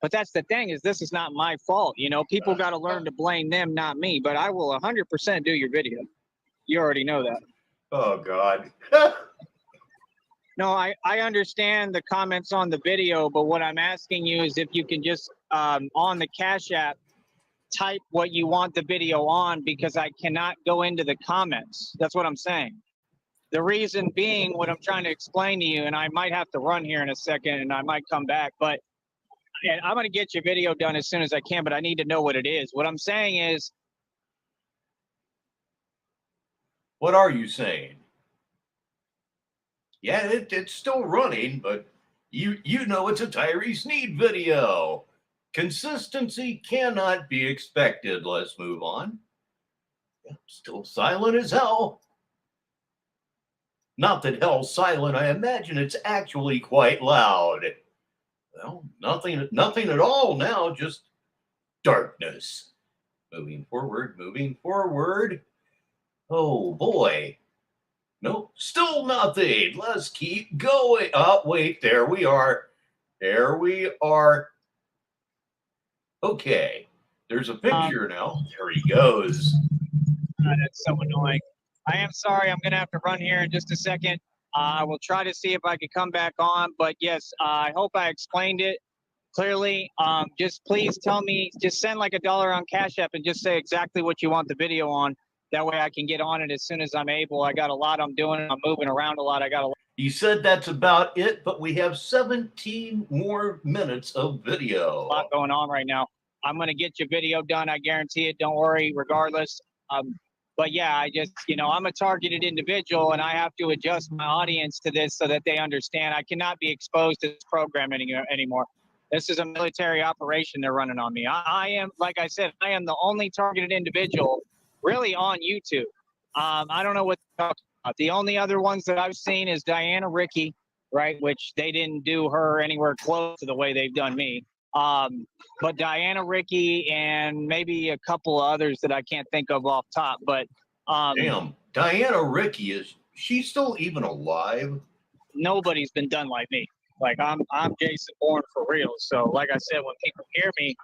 But that's the thing, is this is not my fault. You know, people got to learn to blame them, not me. But I will 100% do your video. You already know that. Oh, God. No, I understand the comments on the video, but what I'm asking you is if you can just, on the Cash App, type what you want the video on, because I cannot go into the comments. That's what I'm saying. The reason being, what I'm trying to explain to you, and I might have to run here in a second and I might come back, but and I'm going to get your video done as soon as I can, but I need to know what it is. What I'm saying is. What are you saying? Yeah, it's still running, but you know it's a Tyree Sneed video. Consistency cannot be expected. Let's move on. Still silent as hell. Not that hell's silent. I imagine it's actually quite loud. Well, nothing at all now, just darkness. Moving forward, moving forward. Oh, boy. Nope, still nothing. Let's keep going. Oh, wait, there we are. There we are. Okay, there's a picture now. There he goes. That's so annoying. I am sorry. I'm going to have to run here in just a second. I will try to see if I can come back on. But yes, I hope I explained it clearly. Just please tell me, just send like $1 on Cash App and just say exactly what you want the video on. That way I can get on it as soon as I'm able. I got a lot I'm doing. I'm moving around a lot. I got a lot. He said that's about it, but we have 17 more minutes of video. A lot going on right now. I'm going to get your video done. I guarantee it. Don't worry, regardless. But yeah, I just, you know, I'm a targeted individual and I have to adjust my audience to this so that they understand I cannot be exposed to this program anymore. This is a military operation they're running on me. I am, like I said, I am the only targeted individual really on YouTube. I don't know what to talk about. The only other ones that I've seen is Diana Ricky, right? Which they didn't do her anywhere close to the way they've done me. But Diana Ricky and maybe a couple of others that I can't think of off top. But damn, Diana Ricky, is she still even alive? Nobody's been done like me. Like I'm Jason Bourne for real. So like I said, when people hear me,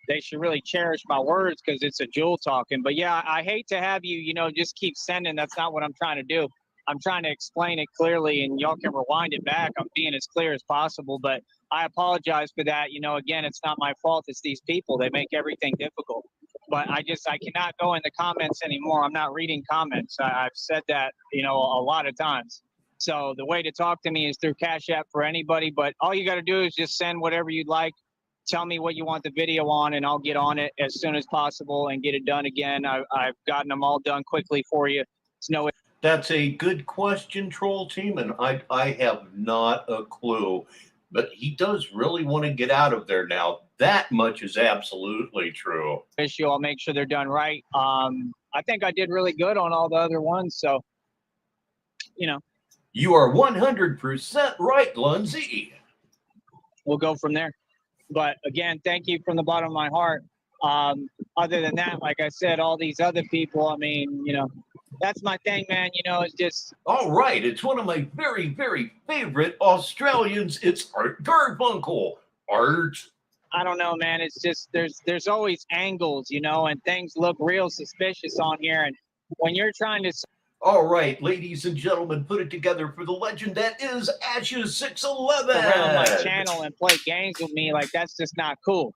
they should really cherish my words because it's a jewel talking. But yeah, I hate to have you, you know, just keep sending. That's not what I'm trying to do. I'm trying to explain it clearly and y'all can rewind it back. I'm being as clear as possible, but I apologize for that. You know, again, it's not my fault. It's these people. They make everything difficult. But I cannot go in the comments anymore. I'm not reading comments. I've said that, you know, a lot of times. So the way to talk to me is through Cash App for anybody. But all you got to do is just send whatever you'd like. Tell me what you want the video on, and I'll get on it as soon as possible and get it done again. I've gotten them all done quickly for you. It's no. That's a good question, Troll Team, and I have not a clue. But he does really want to get out of there now. That much is absolutely true. Issue. I'll make sure they're done right. I think I did really good on all the other ones. So, you know. You are 100% right, Lunzi. We'll go from there. But again, thank you from the bottom of my heart. Other than that, like I said, all these other people, I mean, you know, that's my thing, man. You know, it's just. All right. It's one of my very, very favorite Australians. It's Art Garfunkel. Art. I don't know, man. It's just there's always angles, you know, and things look real suspicious on here. And when you're trying to. All right, ladies and gentlemen, put it together for the legend that is Ashes 611. Around my channel and play games with me, like that's just not cool,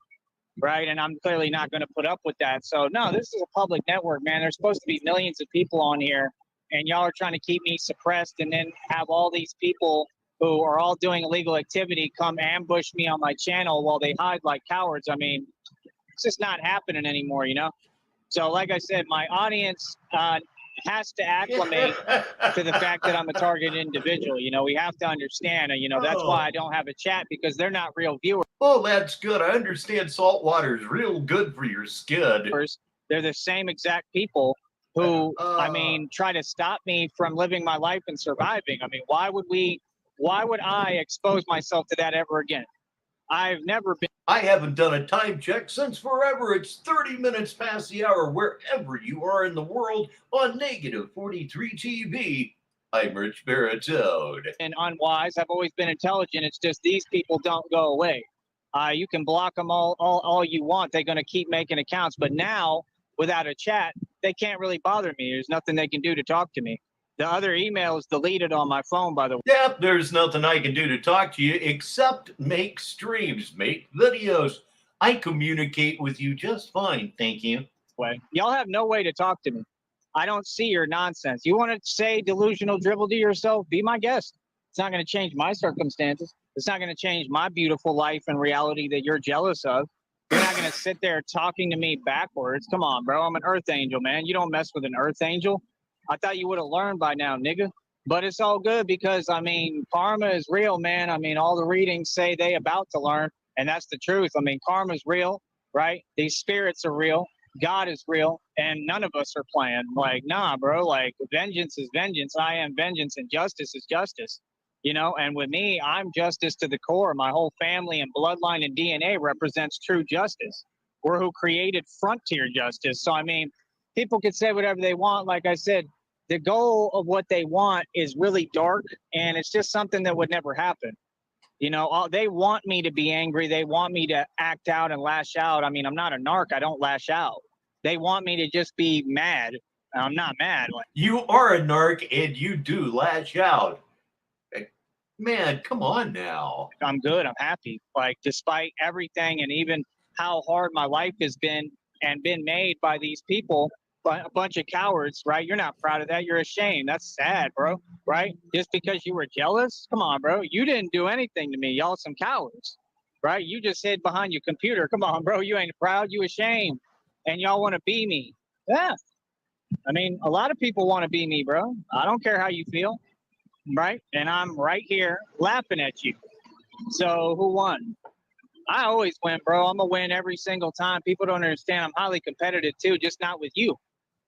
right? And I'm clearly not going to put up with that. So no, this is a public network, man. There's supposed to be millions of people on here, and y'all are trying to keep me suppressed, and then have all these people who are all doing illegal activity come ambush me on my channel while they hide like cowards. I mean, it's just not happening anymore, you know. So like I said, my audience. has to acclimate to the fact that I'm a target individual. You know, we have to understand, and you know, that's why I don't have a chat, because they're not real viewers. Oh, that's good. I understand salt water is real good for your skin. They're the same exact people who, I mean, try to stop me from living my life and surviving. I mean, why would I expose myself to that ever again? I've never been. I haven't done a time check since forever. It's 30 minutes past the hour wherever you are in the world on negative 43 TV. I'm Rich Baritone. And unwise. I've always been intelligent. It's just these people don't go away. You can block them all you want. They're going to keep making accounts. But now, without a chat, they can't really bother me. There's nothing they can do to talk to me. The other email is deleted on my phone, by the way. Yep, there's nothing I can do to talk to you except make streams, make videos. I communicate with you just fine, thank you. Y'all have no way to talk to me. I don't see your nonsense. You want to say delusional dribble to yourself? Be my guest. It's not going to change my circumstances. It's not going to change my beautiful life and reality that you're jealous of. You're not going to sit there talking to me backwards. Come on, bro. I'm an earth angel, man. You don't mess with an earth angel. I thought you would have learned by now, nigga. But it's all good because, I mean, karma is real, man. I mean, all the readings say they about to learn, and that's the truth. I mean, karma is real, right? These spirits are real. God is real, and none of us are playing. Like, nah, bro. Like, vengeance is vengeance. I am vengeance, and justice is justice. You know, and with me, I'm justice to the core. My whole family and bloodline and DNA represents true justice. We're who created frontier justice. So, I mean, people can say whatever they want. Like I said, the goal of what they want is really dark, and it's just something that would never happen. You know, they want me to be angry. They want me to act out and lash out. I mean, I'm not a narc. I don't lash out. They want me to just be mad. I'm not mad. You are a narc, and you do lash out. Man, come on now. I'm good. I'm happy. Like, despite everything and even how hard my life has been and been made by these people, a bunch of cowards, right? You're not proud of that. You're ashamed. That's sad, bro, right? Just because you were jealous? Come on, bro. You didn't do anything to me. Y'all some cowards, right? You just hid behind your computer. Come on, bro. You ain't proud. You ashamed. And y'all want to be me. Yeah. I mean, a lot of people want to be me, bro. I don't care how you feel. Right? And I'm right here laughing at you. So who won? I always win, bro. I'm going to win every single time. People don't understand. I'm highly competitive too, just not with you.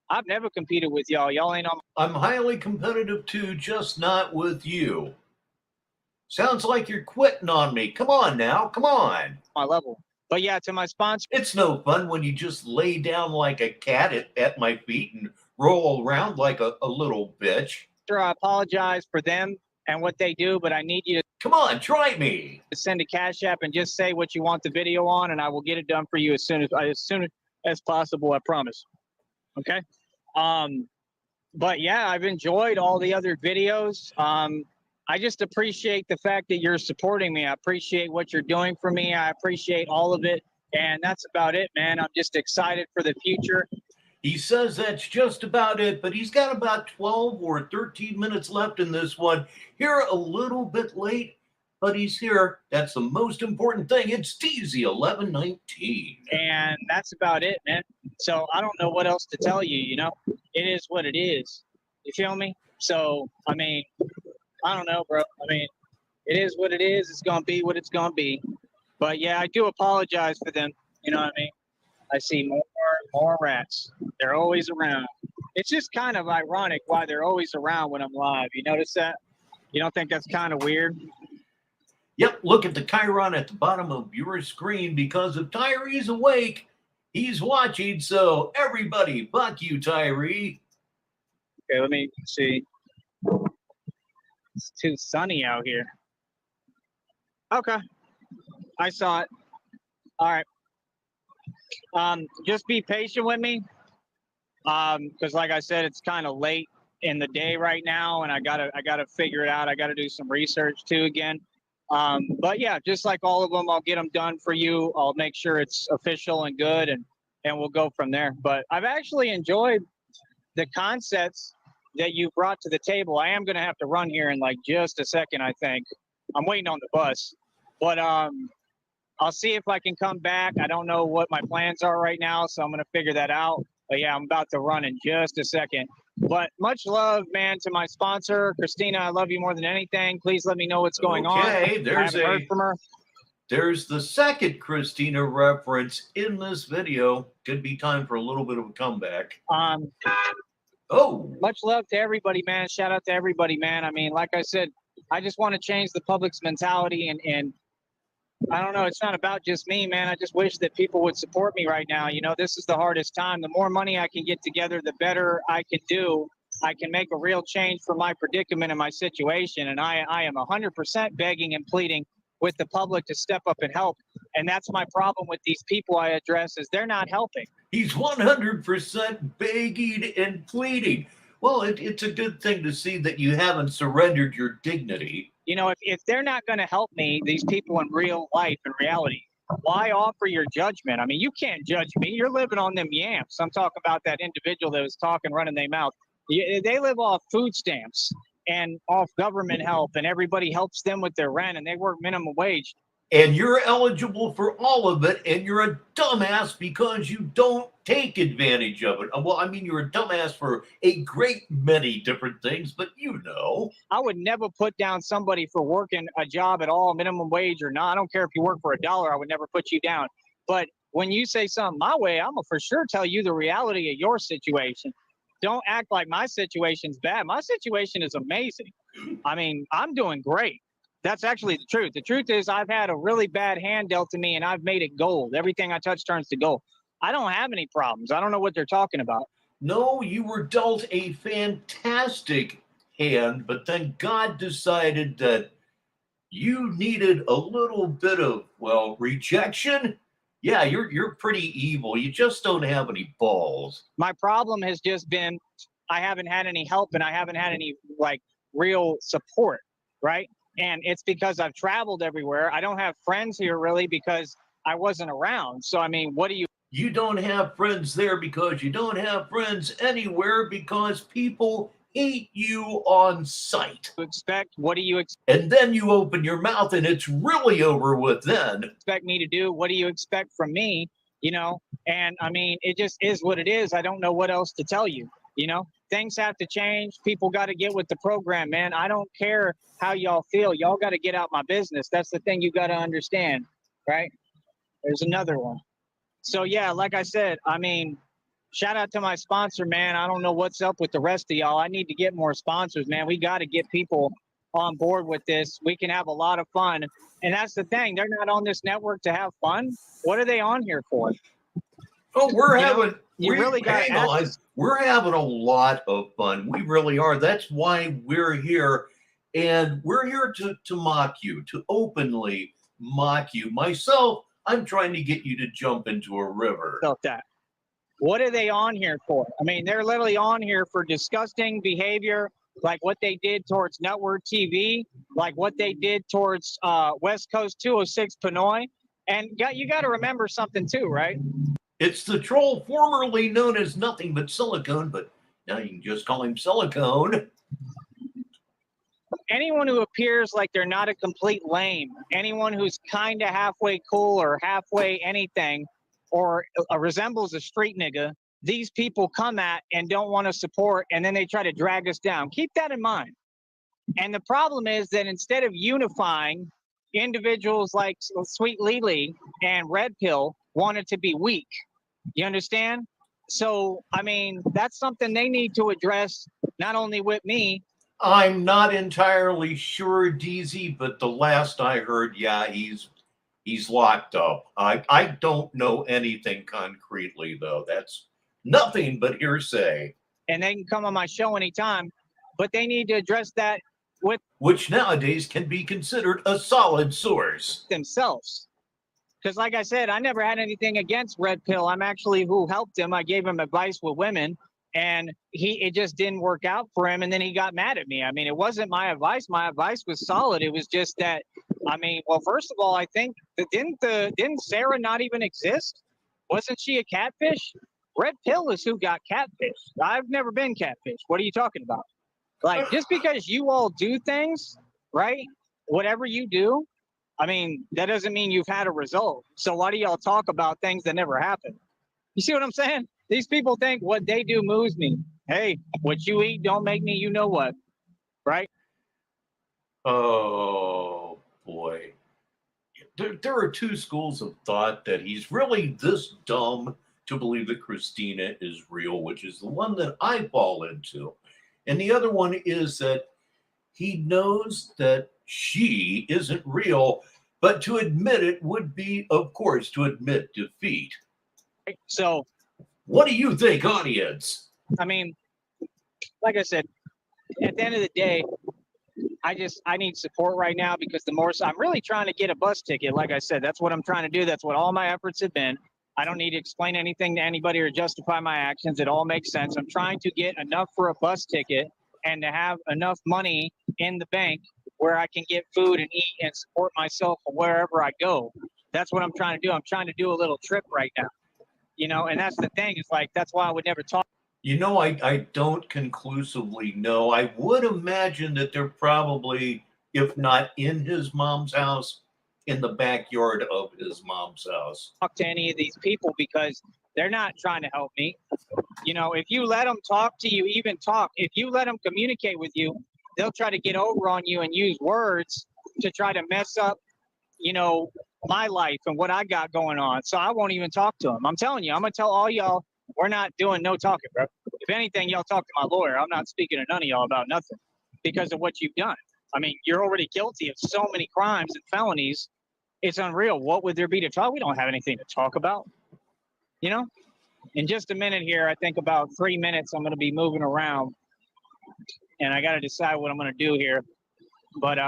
I've never competed with y'all. Y'all ain't on. I'm highly competitive too, just not with you. Sounds like you're quitting on me. Come on now. Come on. My level. But yeah, to my sponsor. It's no fun when you just lay down like a cat at my feet and roll around like a little bitch. I apologize for them and what they do, but I need you to come on, try me. Send a cash app and just say what you want the video on, and I will get it done for you as soon as possible. I promise. Okay. But yeah, I've enjoyed all the other videos. I just appreciate the fact that you're supporting me. I appreciate what you're doing for me. I appreciate all of it, and that's about it, man. I'm just excited for the future. He says that's just about it, but he's got about 12 or 13 minutes left in this one. Here a little bit late, but he's here. That's the most important thing. It's TZ 1119. And that's about it, man. So I don't know what else to tell you, you know? It is what it is. You feel me? So, I mean, I don't know, bro. I mean, it is what it is. It's going to be what it's going to be. But yeah, I do apologize for them. You know what I mean? I see more rats. They're always around. It's just kind of ironic why they're always around when I'm live. You notice that? You don't think that's kind of weird? Yep, look at the chyron at the bottom of your screen because if Tyree's awake, he's watching. So everybody, fuck you, Tyree. Okay, let me see. It's too sunny out here. Okay. I saw it. All right. Just be patient with me. Because like I said, it's kind of late in the day right now, and I gotta figure it out. I gotta do some research too again. But yeah, just like all of them, I'll get them done for you. I'll make sure it's official and good, and we'll go from there. But I've actually enjoyed the concepts that you brought to the table. I am gonna have to run here in like just a second, I think. I'm waiting on the bus, but I'll see if I can come back. I don't know what my plans are right now, so I'm gonna figure that out. But yeah, I'm about to run in just a second. But much love, man, to my sponsor, Christina. I love you more than anything. Please let me know what's going on. Okay, I haven't heard from her. There's the second Christina reference in this video. Could be time for a little bit of a comeback. Oh, much love to everybody, man. Shout out to everybody, man. I mean, like I said, I just want to change the public's mentality, and I don't know. It's not about just me, man. I just wish that people would support me right now. You know, this is the hardest time. The more money I can get together, the better I can do. I can make a real change for my predicament and my situation. And I am 100% begging and pleading with the public to step up and help. And that's my problem with these people I address, is they're not helping. He's 100% begging and pleading. Well, it's a good thing to see that you haven't surrendered your dignity. You know, if they're not going to help me, these people in real life and reality, why offer your judgment? I mean, you can't judge me. You're living on them yamps. I'm talking about that individual that was talking, running their mouth. They live off food stamps and off government help, and everybody helps them with their rent, and they work minimum wage. And you're eligible for all of it, and you're a dumbass because you don't take advantage of it. Well, I mean, you're a dumbass for a great many different things, but you know. I would never put down somebody for working a job at all, minimum wage or not. I don't care if you work for $1, I would never put you down. But when you say something my way, I'm going to for sure tell you the reality of your situation. Don't act like my situation's bad. My situation is amazing. I mean, I'm doing great. That's actually the truth. The truth is I've had a really bad hand dealt to me, and I've made it gold. Everything I touch turns to gold. I don't have any problems. I don't know what they're talking about. No, you were dealt a fantastic hand, but then God decided that you needed a little bit of, well, rejection. Yeah, you're pretty evil. You just don't have any balls. My problem has just been I haven't had any help, and I haven't had any like real support, right? And it's because I've traveled everywhere. I don't have friends here really because I wasn't around. So, I mean, what do you? You don't have friends there because you don't have friends anywhere because people hate you on sight. Expect? What do you expect? And then you open your mouth and it's really over with then. Expect me to do? What do you expect from me? You know, and I mean, it just is what it is. I don't know what else to tell you. You know, things have to change. People got to get with the program, man. I don't care how y'all feel. Y'all got to get out my business. That's the thing you got to understand, right? There's another one. So, yeah, like I said, I mean, shout out to my sponsor, man. I don't know what's up with the rest of y'all. I need to get more sponsors, man. We got to get people on board with this. We can have a lot of fun. And that's the thing. They're not on this network to have fun. What are they on here for? Oh, we're having a lot of fun. We really are. That's why we're here. And we're here to mock you, to openly mock you. Myself, I'm trying to get you to jump into a river. About that. What are they on here for? I mean, they're literally on here for disgusting behavior, like what they did towards Network TV, like what they did towards West Coast 206 Pinoy. And you got to remember something too, right? It's the troll formerly known as nothing but Silicone, but now you can just call him Silicone. Anyone who appears like they're not a complete lame, anyone who's kind of halfway cool or halfway anything, or resembles a street nigga, these people come at and don't want to support, and then they try to drag us down. Keep that in mind. And the problem is that instead of unifying, individuals like Sweet Lily and Red Pill wanted to be weak. You understand? So, I mean, that's something they need to address, not only with me. I'm not entirely sure, DZ, but the last I heard, yeah, he's locked up. I don't know anything concretely, though. That's nothing but hearsay. And they can come on my show anytime, but they need to address that with which nowadays can be considered a solid source themselves. Because like I said, I never had anything against Red Pill. I'm actually who helped him. I gave him advice with women, and it just didn't work out for him. And then he got mad at me. I mean, it wasn't my advice. My advice was solid. It was just that, I mean, well, first of all, I think didn't Sarah not even exist? Wasn't she a catfish? Red Pill is who got catfish. I've never been catfish. What are you talking about? Like, just because you all do things, right? Whatever you do, I mean, that doesn't mean you've had a result. So why do y'all talk about things that never happen? You see what I'm saying? These people think what they do moves me. Hey, what you eat don't make me you know what, right? Oh boy. There are two schools of thought that he's really this dumb to believe that Christina is real, which is the one that I fall into. And the other one is that he knows that she isn't real, but to admit it would be, of course, to admit defeat. So, What do you think, audience? I mean, like I said, at the end of the day, I need support right now because I'm really trying to get a bus ticket. Like I said, that's what I'm trying to do. That's what all my efforts have been. I don't need to explain anything to anybody or justify my actions. It all makes sense. I'm trying to get enough for a bus ticket and to have enough money in the bank where I can get food and eat and support myself wherever I go. That's what I'm trying to do. I'm trying to do a little trip right now, and that's the thing. It's like, that's why I would never talk. I don't conclusively know. I would imagine that they're probably, if not in his mom's house, in the backyard of his mom's house. Talk to any of these people because they're not trying to help me. If you let them talk to you, even talk, if you let them communicate with you, they'll try to get over on you and use words to try to mess up, my life and what I got going on. So I won't even talk to them. I'm telling you, I'm going to tell all y'all, we're not doing no talking, bro. If anything, y'all talk to my lawyer. I'm not speaking to none of y'all about nothing because of what you've done. I mean, you're already guilty of so many crimes and felonies. It's unreal. What would there be to talk? We don't have anything to talk about, In just a minute here, I think about 3 minutes, I'm going to be moving around and I got to decide what I'm going to do here. But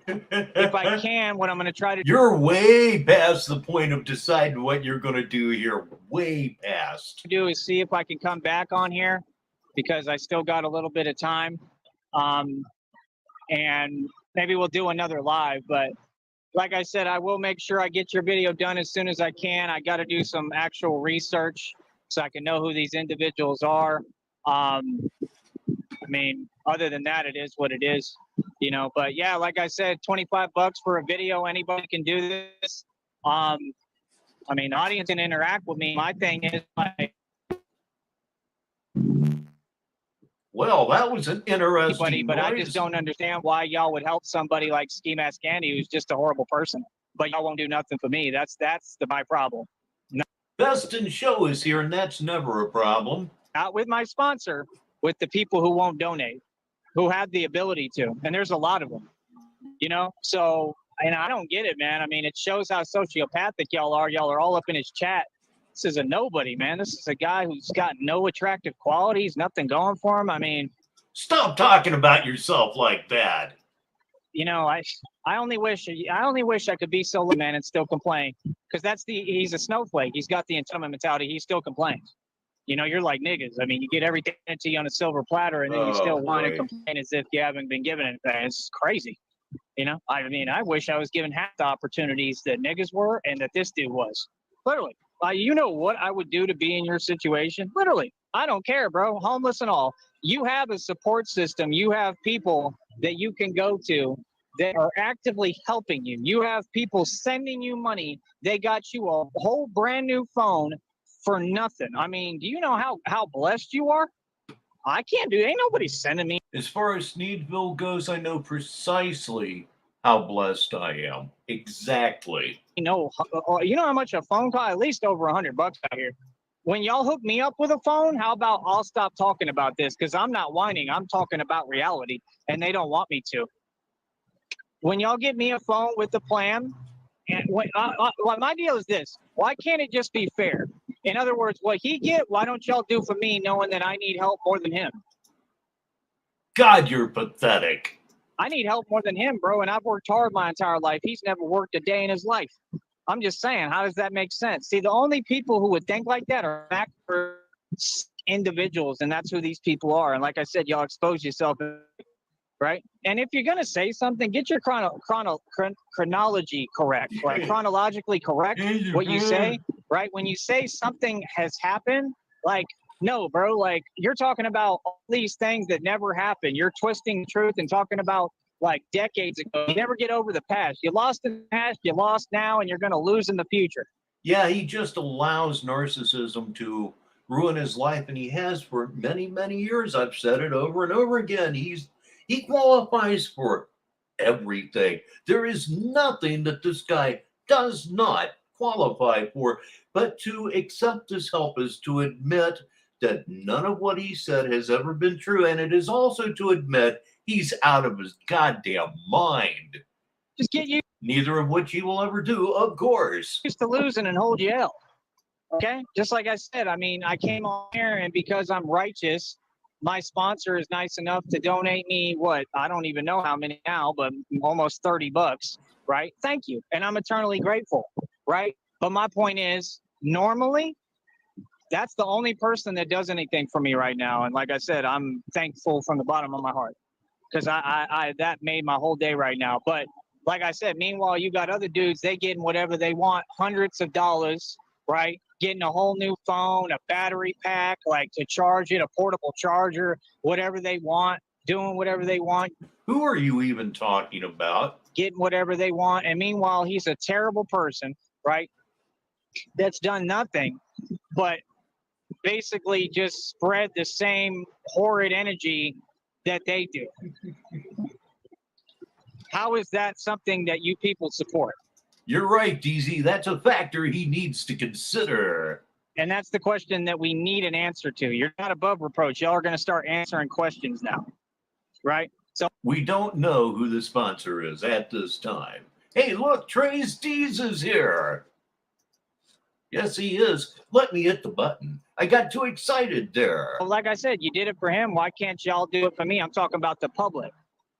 if I can, what I'm going to try to do. You're way past the point of deciding what you're going to do here. Way past. Do is see if I can come back on here because I still got a little bit of time. And maybe we'll do another live. But like I said, I will make sure I get your video done as soon as I can. I got to do some actual research so I can know who these individuals are. Other than that, it is what it is, but yeah, like I said, $25 for a video. Anybody can do this. The audience can interact with me. My thing is well, that was an interesting but I just don't understand why y'all would help somebody like Ski Mask Andy, who's just a horrible person, but y'all won't do nothing for me. That's my problem. Best in Show is here, and that's never a problem. Not with my sponsor, with the people who won't donate, who have the ability to, and there's a lot of them, so, and I don't get it, man. It shows how sociopathic y'all are. Y'all are all up in his chat. This is a nobody, man. This is a guy who's got no attractive qualities, nothing going for him. Stop talking about yourself like that. I only wish I could be so man and still complain, because he's a snowflake. He's got the entitlement mentality. He still complains. You're like niggas. You get everything to you on a silver platter, and then you still whine and complain as if you haven't been given anything. It's crazy. I wish I was given half the opportunities that niggas were and that this dude was. Literally. You know what I would do to be in your situation? Literally. I don't care, bro. Homeless and all. You have a support system. You have people that you can go to that are actively helping you. You have people sending you money. They got you a whole brand new phone for nothing. Do you know how blessed you are? I can't do it. Ain't nobody sending me. As far as Sneedville goes, I know precisely how blessed I am. Exactly. You know how much a phone costs? At least over $100 out here. When y'all hook me up with a phone, how about I'll stop talking about this? Because I'm not whining. I'm talking about reality, and they don't want me to. When y'all get me a phone with the plan, and my deal is this: why can't it just be fair? In other words, what he get, why don't y'all do for me, knowing that I need help more than him? God, you're pathetic. I need help more than him, bro, and I've worked hard my entire life. He's never worked a day in his life. I'm just saying, how does that make sense? See, the only people who would think like that are backwards individuals, and that's who these people are. And like I said, y'all expose yourself, right? And if you're going to say something, get your chronology correct, right? Chronologically correct what you say, right? When you say something has happened, like, no, bro, like you're talking about all these things that never happened. You're twisting the truth and talking about like decades ago. You never get over the past. You lost in the past, you lost now, and you're going to lose in the future. Yeah, he just allows narcissism to ruin his life, and he has for many, many years. I've said it over and over again. He qualifies for everything. There is nothing that this guy does not qualify for. But to accept this help is to admit that none of what he said has ever been true, and it is also to admit he's out of his goddamn mind. Just get used Neither of which he will ever do, of course. to losing and hold your L. Okay? Just like I said, I mean, I came on here, and because I'm righteous, my sponsor is nice enough to donate me what, I don't even know how many now, but almost $30, right? Thank you. And I'm eternally grateful, right? But my point is, normally, that's the only person that does anything for me right now. And like I said, I'm thankful from the bottom of my heart, because I that made my whole day right now. But like I said, meanwhile, you got other dudes, they getting whatever they want, hundreds of dollars, right? Getting a whole new phone, a battery pack, like to charge it, a portable charger, whatever they want, doing whatever they want. Who are you even talking about? Getting whatever they want. And meanwhile, he's a terrible person, right? That's done nothing but basically just spread the same horrid energy that they do. How is that something that you people support? You're right, DZ. That's a factor he needs to consider. And that's the question that we need an answer to. You're not above reproach. Y'all are going to start answering questions now, right? So we don't know who the sponsor is at this time. Hey, look, Trey's Dees is here. Yes, he is. Let me hit the button. I got too excited there. Well, like I said, you did it for him. Why can't y'all do it for me? I'm talking about the public.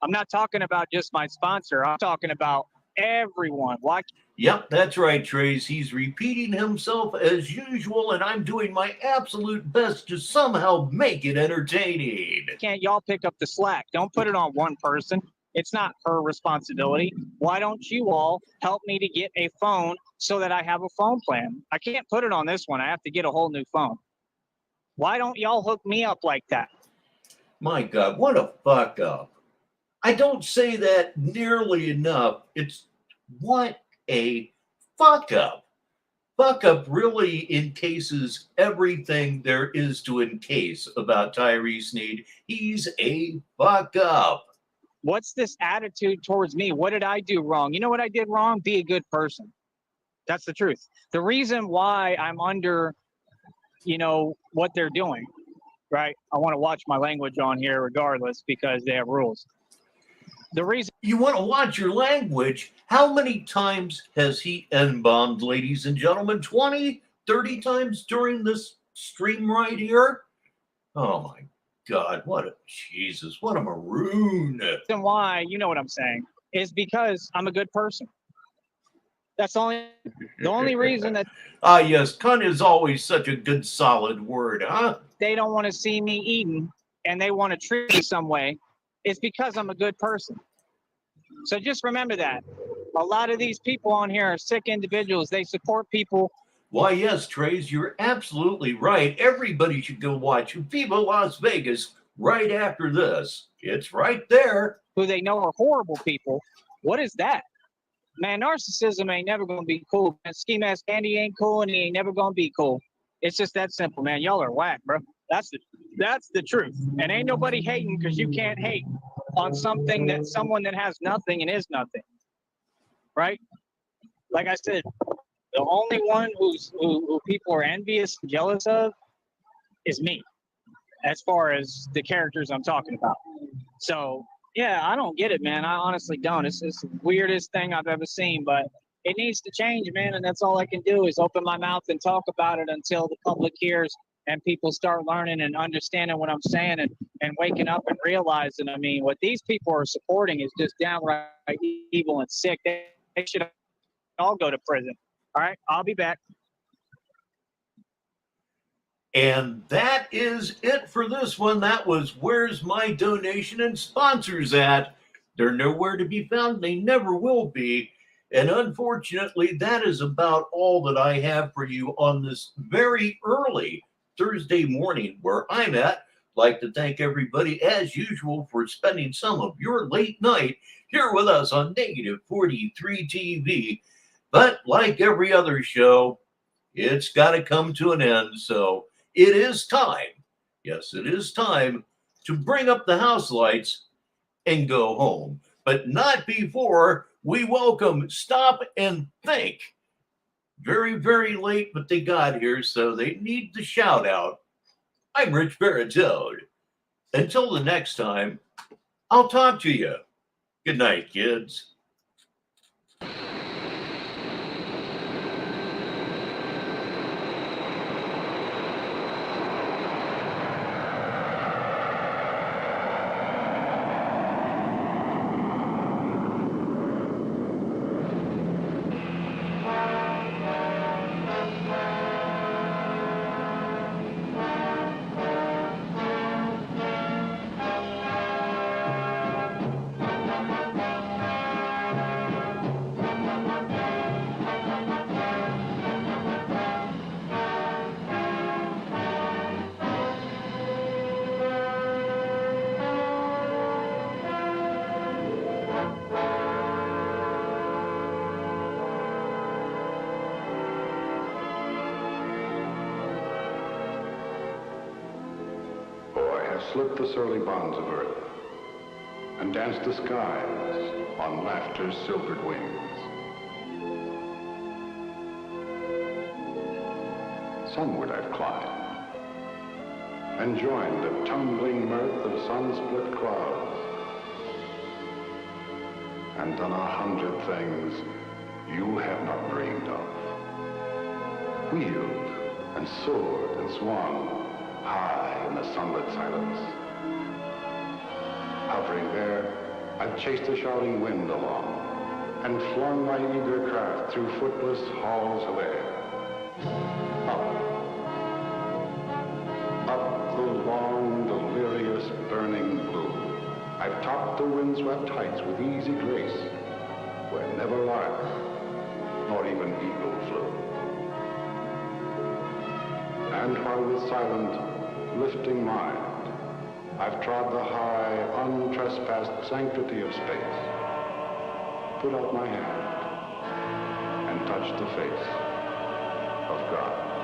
I'm not talking about just my sponsor. I'm talking about everyone. Why? Yep, that's right, Trace. He's repeating himself as usual, and I'm doing my absolute best to somehow make it entertaining. Can't y'all pick up the slack? Don't put it on one person. It's not her responsibility. Why don't you all help me to get a phone so that I have a phone plan? I can't put it on this one. I have to get a whole new phone. Why don't y'all hook me up like that? My God, what a fuck up. I don't say that nearly enough. It's what a fuck up. Fuck up really encases everything there is to encase about Tyree Sneed. He's a fuck up. What's this attitude towards me? What did I do wrong? You know what I did wrong? Be a good person. That's the truth. The reason why I'm under, what they're doing, right? I want to watch my language on here regardless because they have rules. The reason you want to watch your language, how many times has he N-bombed, ladies and gentlemen? 20, 30 times during this stream right here? Oh my God, what a maroon. And why, you know what I'm saying, is because I'm a good person. That's the only reason that. Yes, cunt is always such a good solid word, huh? They don't want to see me eating and they want to treat me some way. It's because I'm a good person. So just remember that. A lot of these people on here are sick individuals. They support people. Why, yes, Trace, you're absolutely right. Everybody should go watch Viva Las Vegas right after this. It's right there. Who they know are horrible people. What is that? Man, narcissism ain't never going to be cool. Ski Mask Candy ain't cool, and he ain't never going to be cool. It's just that simple, man. Y'all are whack, bro. That's the truth. And ain't nobody hating because you can't hate on someone that has nothing and is nothing. Right? Like I said, the only one who people are envious and jealous of is me, as far as the characters I'm talking about. So, yeah, I don't get it, man. I honestly don't. It's the weirdest thing I've ever seen, but it needs to change, man. And that's all I can do is open my mouth and talk about it until the public hears and people start learning and understanding what I'm saying and waking up and realizing, I mean, what these people are supporting is just downright evil and sick. They should all go to prison. All right, I'll be back. And that is it for this one. That was Where's My Donation and Sponsors At? They're nowhere to be found. They never will be. And unfortunately, that is about all that I have for you on this very early Thursday morning where I'm at. Like to thank everybody, as usual, for spending some of your late night here with us on Negative 43 TV. But like every other show, it's got to come to an end. So it is time, yes, it is time to bring up the house lights and go home. But not before we welcome Stop and Think. Very, very late, but they got here, so they need the shout out. I'm Rich Baritone. Until the next time, I'll talk to you. Good night, kids. Slipped the surly bonds of earth and danced the skies on laughter's silvered wings. Sunward I've climbed and joined the tumbling mirth of sun-split clouds and done 100 things you have not dreamed of. Wheeled and soared and swung high in the sunlit silence. Hovering there, I've chased the shouting wind along and flung my eager craft through footless halls of air. Up the long, delirious, burning blue. I've topped the windswept heights with easy grace, where never lark nor even eagle flew. And while with silent, lifting mind, I've trod the high, untrespassed sanctity of space, put out my hand, and touched the face of God.